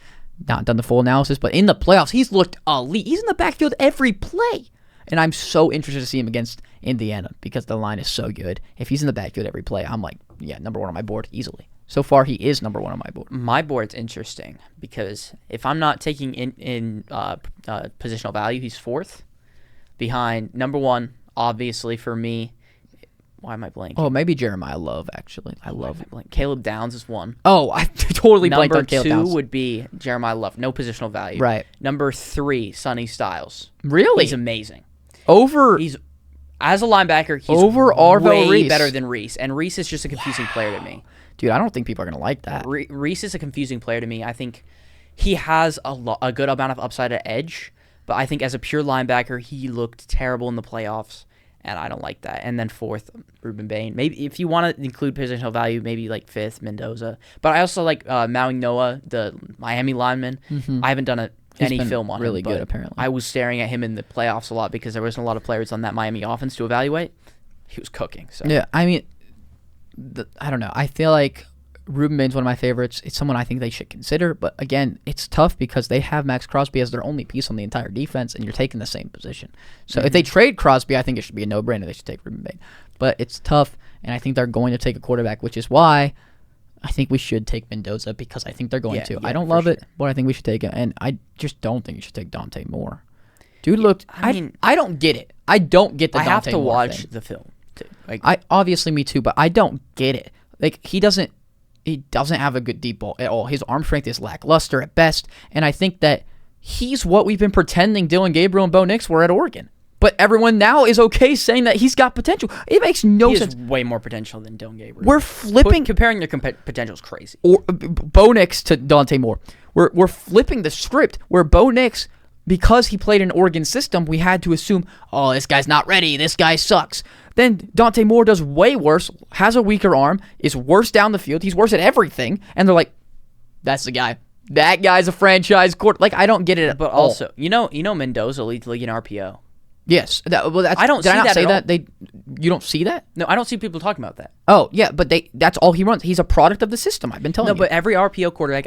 A: not done the full analysis, but in the playoffs, he's looked elite. He's in the backfield every play. And I'm so interested to see him against Indiana because the line is so good. If he's in the backfield every play, I'm like, yeah, number 1 on my board easily. So far, he is number 1 on my board.
B: My board's interesting because if I'm not taking in positional value, he's 4th behind number 1, obviously, for me. Why am I blanking?
A: Oh, maybe Jeremiah Love, actually. I
B: Why
A: love
B: am
A: it.
B: I blanking? Caleb Downs is 1.
A: Oh, I totally blanked
B: Number
A: on Caleb
B: 2
A: Downs.
B: would be Jeremiah Love. No positional value.
A: Right.
B: Number 3, Sonny Styles.
A: Really?
B: He's amazing.
A: Over
B: He's as a linebacker, he's
A: Over Arvo
B: way
A: Reese.
B: better than Reese. And Reese is just a confusing player to me.
A: Dude, I don't think people are going to like that.
B: Reese is a confusing player to me. I think he has a good amount of upside at edge, but I think as a pure linebacker, he looked terrible in the playoffs, and I don't like that. And then 4th, Ruben Bain. Maybe if you want to include positional value, maybe like 5th, Mendoza. But I also like Mowing Noah, the Miami lineman. I haven't done any
A: been
B: film on
A: really
B: him,
A: good,
B: but
A: apparently.
B: I was staring at him in the playoffs a lot because there wasn't a lot of players on that Miami offense to evaluate. He was cooking. So.
A: Yeah, I mean, I don't know. I feel like Ruben Bain's one of my favorites. It's someone I think they should consider. But again, it's tough because they have Max Crosby as their only piece on the entire defense, and you're taking the same position. So if they trade Crosby, I think it should be a no-brainer. They should take Ruben Bain. But it's tough, and I think they're going to take a quarterback, which is why I think we should take Mendoza because I think they're going to.
B: Yeah,
A: I don't
B: for
A: love it,
B: sure.
A: but I think we should take him. And I just don't think you should take Dante Moore. Dude looked.
B: I mean-
A: I don't get it. I don't get the
B: I have
A: Dante
B: to
A: Moore
B: watch
A: thing.
B: the film. Like,
A: I obviously me too, but I don't get it. Like he doesn't have a good deep ball at all. His arm strength is lackluster at best, and I think that he's what we've been pretending Dylan Gabriel and Bo Nix were at Oregon. But everyone now is okay saying that he's got potential. It makes no
B: he
A: sense.
B: has way more potential than Dylan Gabriel.
A: We're flipping
B: comparing their potential is crazy.
A: Bo Nix to Dante Moore. We're flipping the script where Bo Nix, because he played in Oregon system, we had to assume, oh, this guy's not ready. This guy sucks. Then Dante Moore does way worse, has a weaker arm, is worse down the field. He's worse at everything. And they're like, that's the guy. That guy's a franchise quarter. Like, I don't get it at
B: But
A: all.
B: also, you know Mendoza leads the league in RPO.
A: Yes.
B: I don't
A: did I
B: see
A: not
B: that
A: say
B: at
A: that? You don't see that?
B: No, I don't see people talking about that.
A: Oh, yeah, but that's all he runs. He's a product of the system. I've been telling you.
B: No, but every RPO quarterback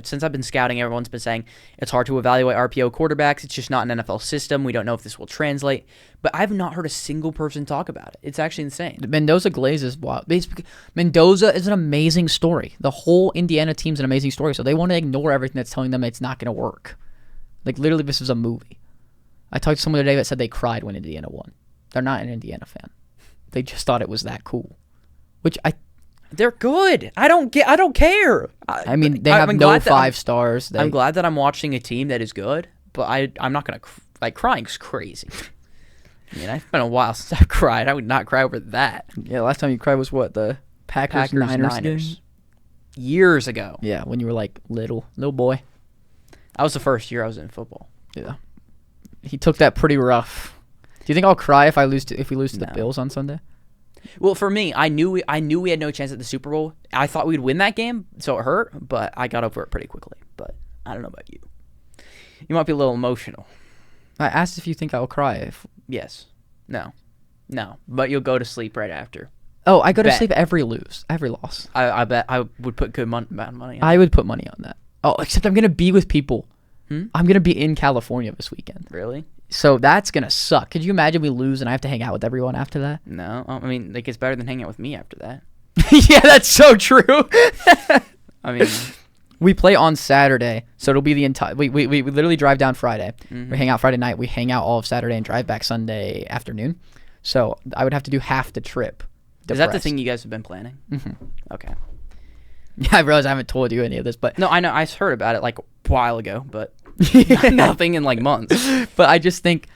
B: since I've been scouting, everyone's been saying it's hard to evaluate RPO quarterbacks. It's just not an NFL system. We don't know if this will translate. But I've not heard a single person talk about it. It's actually insane.
A: Mendoza Glaze is wild. Basically, Mendoza is an amazing story. The whole Indiana team's an amazing story, so they want to ignore everything that's telling them it's not going to work. Like, literally, this is a movie. I talked to someone today that said they cried when Indiana won. They're not an Indiana fan. They just thought it was that cool.
B: They're good. I don't care.
A: I mean, they have no 5 stars.
B: I'm glad that I'm watching a team that is good, but I'm not going to crying's crazy. I mean, it's been a while since I've cried. I would not cry over that.
A: Yeah, last time you cried was what? The Packers Niners game?
B: Years ago.
A: Yeah, when you were like little boy.
B: That was the first year I was in football.
A: Yeah. He took that pretty rough. Do you think I'll cry if we lose to the Bills on Sunday?
B: Well, for me, I knew we had no chance at the Super Bowl. I thought we'd win that game, so it hurt, but I got over it pretty quickly. But I don't know about you. You might be a little emotional.
A: I asked if you think I'll cry.
B: Yes. No. But you'll go to sleep right after.
A: Oh, I go to sleep every loss.
B: I bet I would put good amount of money on
A: I would put money on that. Oh, except I'm going to be with people. I'm going to be in California this weekend.
B: Really?
A: So that's going to suck. Could you imagine we lose and I have to hang out with everyone after that?
B: No. I mean, like, it's better than hanging out with me after that.
A: Yeah, that's so true.
B: I mean,
A: we play on Saturday, so it'll be the entire. We literally drive down Friday. Mm-hmm. We hang out Friday night. We hang out all of Saturday and drive back Sunday afternoon. So I would have to do half the trip. Depressed.
B: Is that the thing you guys have been planning?
A: Mm-hmm.
B: Okay.
A: Yeah, I realize I haven't told you any of this, but
B: no, I know I heard about it like a while ago, but nothing in like months.
A: But I just think,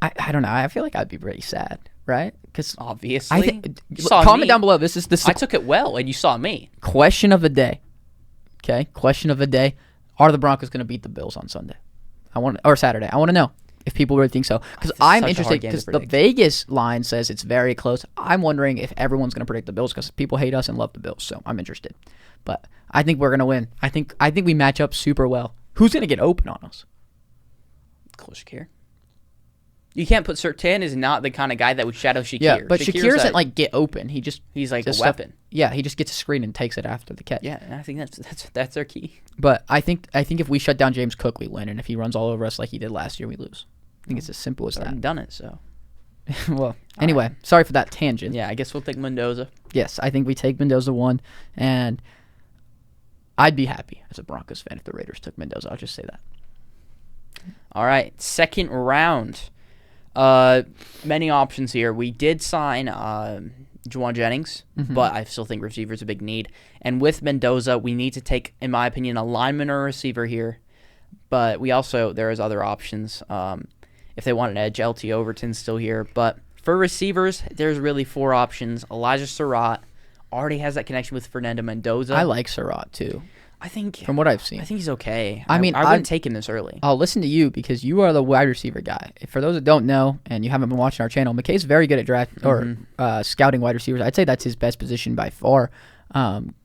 A: I don't know. I feel like I'd be pretty sad, right? Because
B: obviously,
A: comment down below. This is
B: I took it well, and you saw me.
A: Question of the day. Okay, question of the day: are the Broncos going to beat the Bills on Sunday? Or Saturday? I want to know if people really think so, because I'm interested. Because the Vegas line says it's very close. I'm wondering if everyone's going to predict the Bills because people hate us and love the Bills. So I'm interested. But I think we're going to win. I think we match up super well. Who's going to get open on us?
B: Close Shakir. You can't put Surtain is not the kind of guy that would shadow Shakir.
A: Yeah, but Shakir doesn't like get open. He's
B: like a weapon.
A: Yeah, he just gets a screen and takes it after the catch.
B: Yeah, and I think that's their key.
A: But I think if we shut down James Cook, we win, and if he runs all over us like he did last year, we lose. I think it's as simple as that.
B: I've done it, so.
A: Well, anyway, sorry for that tangent.
B: Yeah, I guess we'll take Mendoza.
A: Yes, I think we take Mendoza 1, and I'd be happy as a Broncos fan if the Raiders took Mendoza. I'll just say that.
B: All right, second round. Many options here. We did sign Juwan Jennings, but I still think receiver's a big need. And with Mendoza, we need to take, in my opinion, a lineman or a receiver here. But there is other options. If they want an edge, LT Overton's still here. But for receivers, there's really 4 options. Elijah Surratt already has that connection with Fernando Mendoza.
A: I like Surratt too.
B: I think
A: from what I've seen,
B: I think he's okay.
A: I mean,
B: I wouldn't take him this early.
A: I'll listen to you because you are the wide receiver guy. For those that don't know and you haven't been watching our channel, McKay's very good at scouting wide receivers. I'd say that's his best position by far.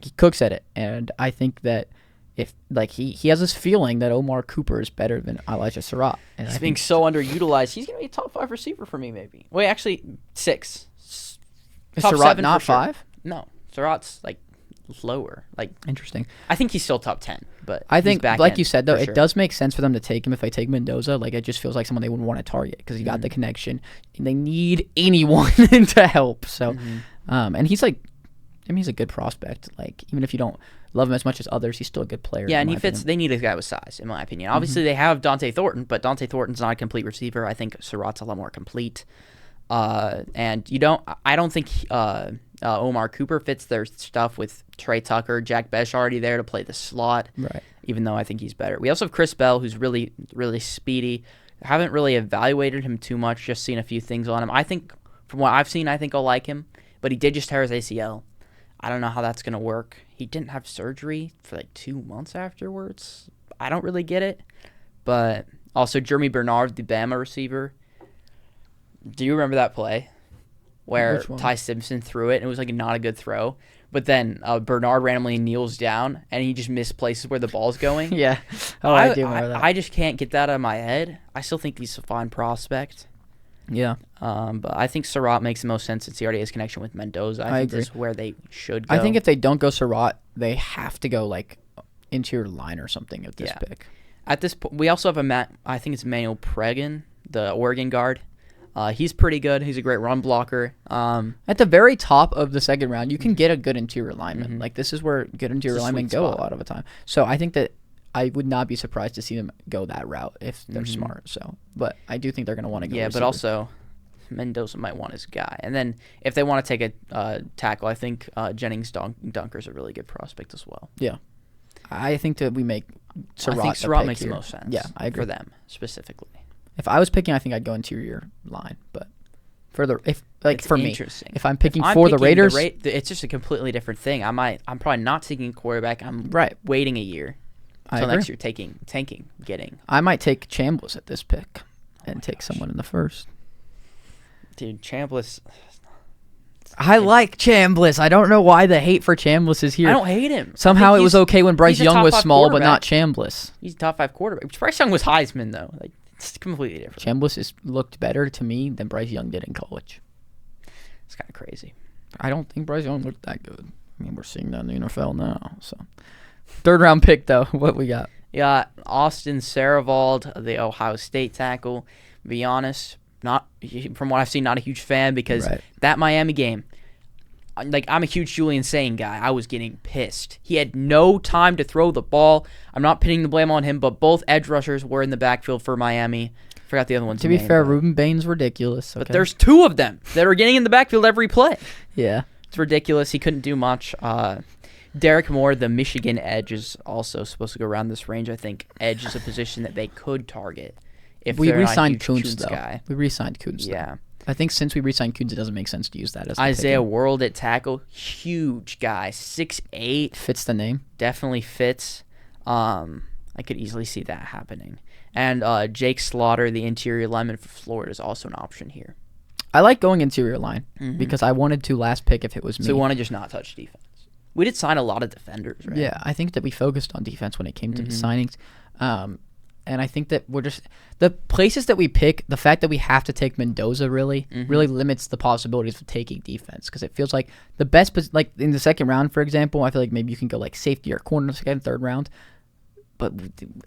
A: He cooks at it, and I think that if he has this feeling that Omar Cooper is better than Elijah Surratt. And
B: he's being so underutilized. He's gonna be a top 5 receiver for me, maybe. Wait, actually 6.
A: Is Surratt not 5?
B: No, Surratt's like lower. Like
A: interesting.
B: I think he's still top 10, but
A: I think, like you said, though,
B: it
A: does make sense for them to take him if they take Mendoza. Like, it just feels like someone they wouldn't want to target because he got the connection. And they need anyone to help. So, and he's like, I mean, he's a good prospect. Like, even if you don't love him as much as others, he's still a good player.
B: Yeah, and he fits. They need a guy with size, in my opinion. Obviously, they have Dante Thornton, but Dante Thornton's not a complete receiver. I think Surratt's a lot more complete. And I don't think Omar Cooper fits their stuff with Trey Tucker, Jack Besh already there to play the slot.
A: Right.
B: Even though I think he's better. We also have Chris Bell, who's really, really speedy. Haven't really evaluated him too much, just seen a few things on him. I think, from what I've seen, I think I'll like him. But he did just tear his ACL. I don't know how that's going to work. He didn't have surgery for like 2 months afterwards. I don't really get it. But also Jeremy Bernard, the Bama receiver. Do you remember that play where Ty Simpson threw it and it was like not a good throw? but then Bernard randomly kneels down and he just misplaces where the ball's going.
A: Yeah. Oh, I do remember that.
B: I just can't get that out of my head. I still think he's a fine prospect.
A: Yeah.
B: But I think Surratt makes the most sense since he already has connection with Mendoza. I think
A: agree.
B: this is where they should go.
A: I think if they don't go Surratt, they have to go like interior line or something at this pick.
B: At this point, we also have I think it's Manuel Pregan, the Oregon guard. He's pretty good. He's a great run blocker.
A: At the very top of the second round, you can get a good interior lineman. Like this is where good interior linemen go a lot of the time. So I think that I would not be surprised to see them go that route if they're smart. So, but I do think they're going to want to go.
B: Yeah,
A: receiver.
B: but also Mendoza might want his guy. And then if they want to take a tackle, I think Jennings Dunker's a really good prospect as well.
A: Yeah, I think that we make Surratt.
B: I think Surratt makes
A: here.
B: the most sense.
A: Yeah, I agree.
B: For them specifically.
A: If I was picking, I think I'd go interior line. But for the for me, if I'm picking for the Raiders,
B: it's just a completely different thing. I'm probably not taking a quarterback. I'm waiting a year until next year, getting.
A: I might take Chambliss at this pick and take someone in the first.
B: Dude, Chambliss.
A: I like Chambliss. I don't know why the hate for Chambliss is here.
B: I don't hate him.
A: Somehow it was okay when Bryce Young was small, but not Chambliss.
B: He's a top 5 quarterback. Bryce Young was Heisman though. Like it's completely different.
A: Chambliss looked better to me than Bryce Young did in college.
B: It's kind of crazy.
A: I don't think Bryce Young looked that good. I mean, we're seeing that in the NFL now. So, third round pick though. What we got?
B: Yeah, Austin Saravold, the Ohio State tackle. To be honest, not from what I've seen, not a huge fan because that Miami game. Like, I'm a huge Julian Sain guy. I was getting pissed. He had no time to throw the ball. I'm not pinning the blame on him, but both edge rushers were in the backfield for Miami. Forgot the other one's name.
A: To be fair, Ruben Bain's ridiculous.
B: But there's 2 of them that are getting in the backfield every play.
A: Yeah.
B: It's ridiculous. He couldn't do much. Derek Moore, the Michigan edge, is also supposed to go around this range. I think edge is a position that they could target. If
A: we
B: re-signed
A: Kuntz, though. We re-signed Kuntz,
B: yeah.
A: I think since we re-signed Kuntz, it doesn't make sense to use that as
B: Isaiah World at tackle, huge guy, 6'8".
A: Fits the name.
B: Definitely fits. I could easily see that happening. And Jake Slaughter, the interior lineman for Florida, is also an option here.
A: I like going interior line because I wanted to last pick if it was me.
B: So we want to just not touch defense. We did sign a lot of defenders, right?
A: Yeah, I think that we focused on defense when it came to the signings. And I think that we're just the places that we pick, the fact that we have to take Mendoza really limits the possibilities of taking defense because it feels like the best, like in the second round, for example, I feel like maybe you can go like safety or corner second, third round, but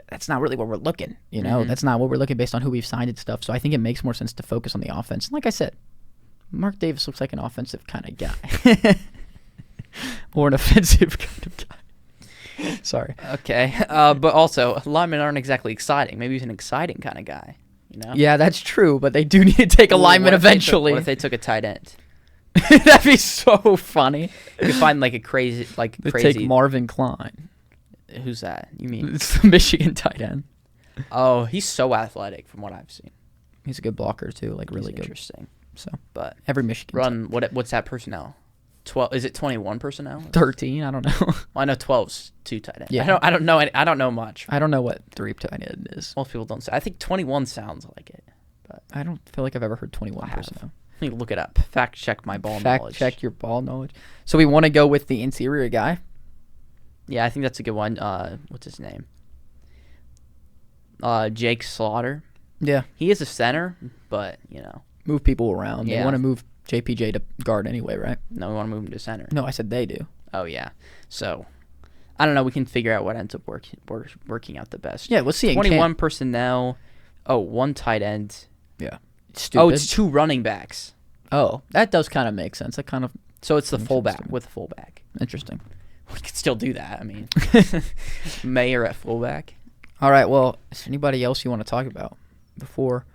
A: that's not really where we're looking. You know, that's not what we're looking based on who we've signed and stuff. So I think it makes more sense to focus on the offense. And like I said, Mark Davis looks like an offensive kind of guy or an offensive kind of guy. Sorry.
B: Okay. But also, linemen aren't exactly exciting. Maybe he's an exciting kind of guy. You know?
A: Yeah, that's true. But they do need to take a lineman eventually.
B: What if they took a tight end?
A: That'd be so funny.
B: You could find like a crazy.
A: Take Marvin Klein.
B: Who's that? You mean?
A: It's the Michigan tight end.
B: Oh, he's so athletic from what I've seen.
A: He's a good blocker too. Like really good.
B: Interesting.
A: So,
B: but
A: every Michigan
B: run. What's that personnel? 12? Is it 21 personnel?
A: 13? I don't know.
B: Well, I know 12's 2 tight ends.
A: Yeah.
B: I don't know. I don't know much.
A: I don't know what 3 tight end is.
B: Most people don't say. I think 21 sounds like it, but
A: I don't feel like I've ever heard 21 personnel.
B: Let me look it up. Fact check my ball knowledge.
A: Fact check your ball knowledge. So we want to go with the interior guy.
B: Yeah, I think that's a good one. What's his name? Jake Slaughter.
A: Yeah.
B: He is a center, but you know,
A: move people around.
B: Yeah.
A: They want to move JPJ to guard anyway, right?
B: No, we want to move him to center.
A: No, I said they do.
B: Oh, yeah. So, I don't know. We can figure out what ends up working out the best.
A: Yeah, we'll see.
B: 21 personnel. Oh, 1 tight end.
A: Yeah. Stupid.
B: Oh, it's 2 running backs.
A: Oh, that does kind of make sense. That kind of.
B: So it's the fullback with the fullback.
A: Interesting.
B: We could still do that. I mean, Mayer at fullback.
A: All right. Well, is there anybody else you want to talk about before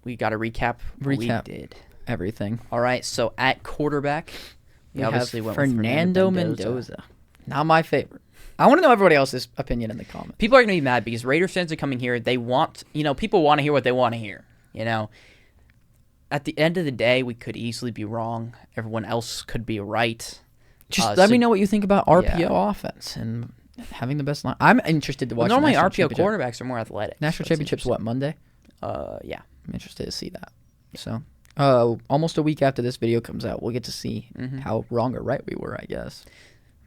B: we got to recap what we did?
A: Everything.
B: All right, so at quarterback,
A: we obviously went with Fernando Mendoza. Not my favorite. I want to know everybody else's opinion in the comments.
B: People are going to be mad because Raiders fans are coming here. They want, people want to hear what they want to hear. At the end of the day, we could easily be wrong. Everyone else could be right.
A: Just let me know what you think about RPO offense and having the best line. I'm interested to watch.
B: Normally, RPO quarterbacks are more athletic.
A: National Championship's what, Monday?
B: Yeah.
A: I'm interested to see that. So. Almost a week after this video comes out, we'll get to see how wrong or right we were, I guess.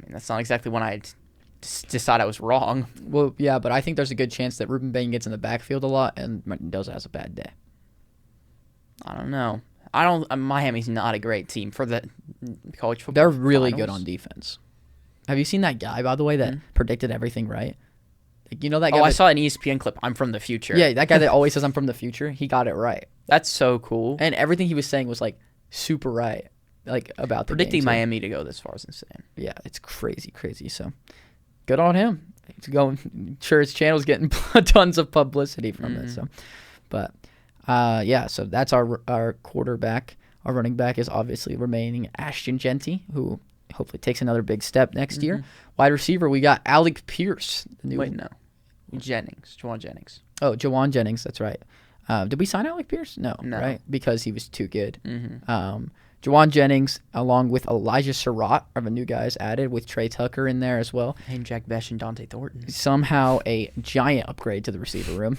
B: mean, that's not exactly when I decide I was wrong.
A: Well, yeah, but I think there's a good chance that Ruben Bain gets in the backfield a lot and Mendoza has a bad day.
B: I don't know. Miami's not a great team for the college football.
A: They're really
B: finals.
A: good on defense. Have you seen that guy, by the way, that predicted everything right? Like, you know that guy?
B: I saw an ESPN clip. I'm from the future.
A: Yeah, that guy that always says I'm from the future. He got it right.
B: That's so cool.
A: And everything he was saying was like super right, like about the
B: Predicting
A: game,
B: Miami to go this far is insane.
A: Yeah, it's crazy. So good on him. He's going. Sure, his channel's getting tons of publicity from it. So, but yeah. So that's our quarterback. Our running back is obviously remaining Ashton Genty, who hopefully takes another big step next year. Wide receiver, we got Alec Pierce.
B: Jawan Jennings.
A: Oh, Jawan Jennings. That's right. Did we sign Alec Pierce? No,
B: No.
A: Right? Because he was too good. Jawan Jennings, along with Elijah Surratt, are the new guys added, with Trey Tucker in there as well.
B: And Jack Besh and Dante Thornton.
A: Somehow a giant upgrade to the receiver room.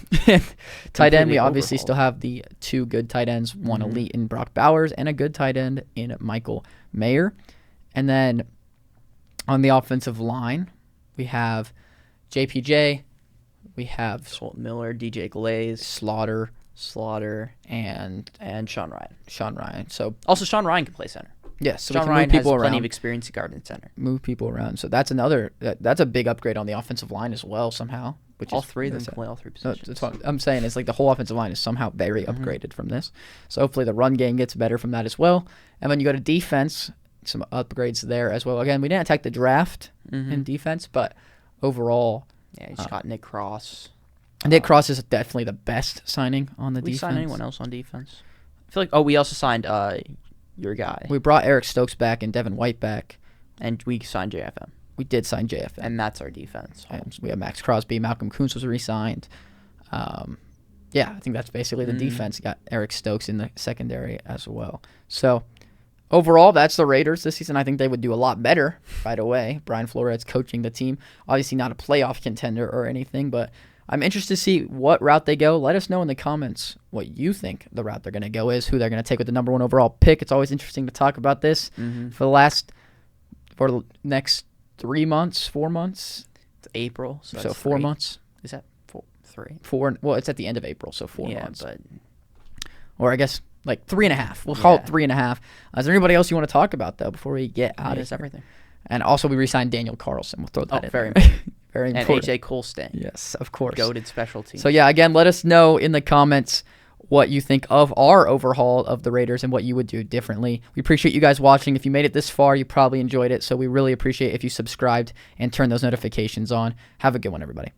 A: Tight end, we obviously still have the two good tight ends, one elite in Brock Bowers and a good tight end in Michael Mayer. And then on the offensive line, we have JPJ, we have
B: Salt Miller, DJ Glaze,
A: Slaughter,
B: and Sean Ryan.
A: So
B: also Sean Ryan can play center.
A: yes, so
B: Sean
A: we can
B: Ryan
A: move people
B: has
A: around.
B: plenty of experience at guard and center.
A: Move people around. So that's that's a big upgrade on the offensive line as well somehow. Which
B: All
A: is
B: three of them can play all three positions.
A: That's what I'm saying. It's like the whole offensive line is somehow very upgraded from this. So hopefully the run game gets better from that as well. And when you go to defense, some upgrades there as well. Again, we didn't attack the draft in defense, but overall,
B: Yeah, you just got Nick Cross.
A: Nick Cross is definitely the best signing on the
B: Did we
A: defense.
B: sign anyone else on defense? I feel like we also signed your guy.
A: We brought Eric Stokes back and Devin White back.
B: And we signed JFM.
A: We did sign JFM.
B: And that's our defense.
A: And we have Max Crosby. Malcolm Kuntz was re-signed. Yeah, I think that's basically the defense. You got Eric Stokes in the secondary as well. So overall, that's the Raiders this season. I think they would do a lot better right away. Brian Flores coaching the team. Obviously not a playoff contender or anything, but I'm interested to see what route they go. Let us know in the comments what you think the route they're going to go is, who they're going to take with the number 1 overall pick. It's always interesting to talk about this for the next 3 months, 4 months.
B: It's April.
A: So 4 months.
B: Is that 3?
A: 4. Well, it's at the end of April, so 4 months.
B: But
A: or I guess like 3.5. We'll call it 3.5. Is there anybody else you want to talk about, though, before we get out of here?
B: everything.
A: And also, we re-signed Daniel Carlson. We'll throw that in
B: very
A: there.
B: important.
A: Very
B: And
A: important.
B: AJ Colston.
A: Yes, of course.
B: Goated special team.
A: So, yeah, again, let us know in the comments what you think of our overhaul of the Raiders and what you would do differently. We appreciate you guys watching. If you made it this far, you probably enjoyed it. So we really appreciate if you subscribed and turned those notifications on. Have a good one, everybody.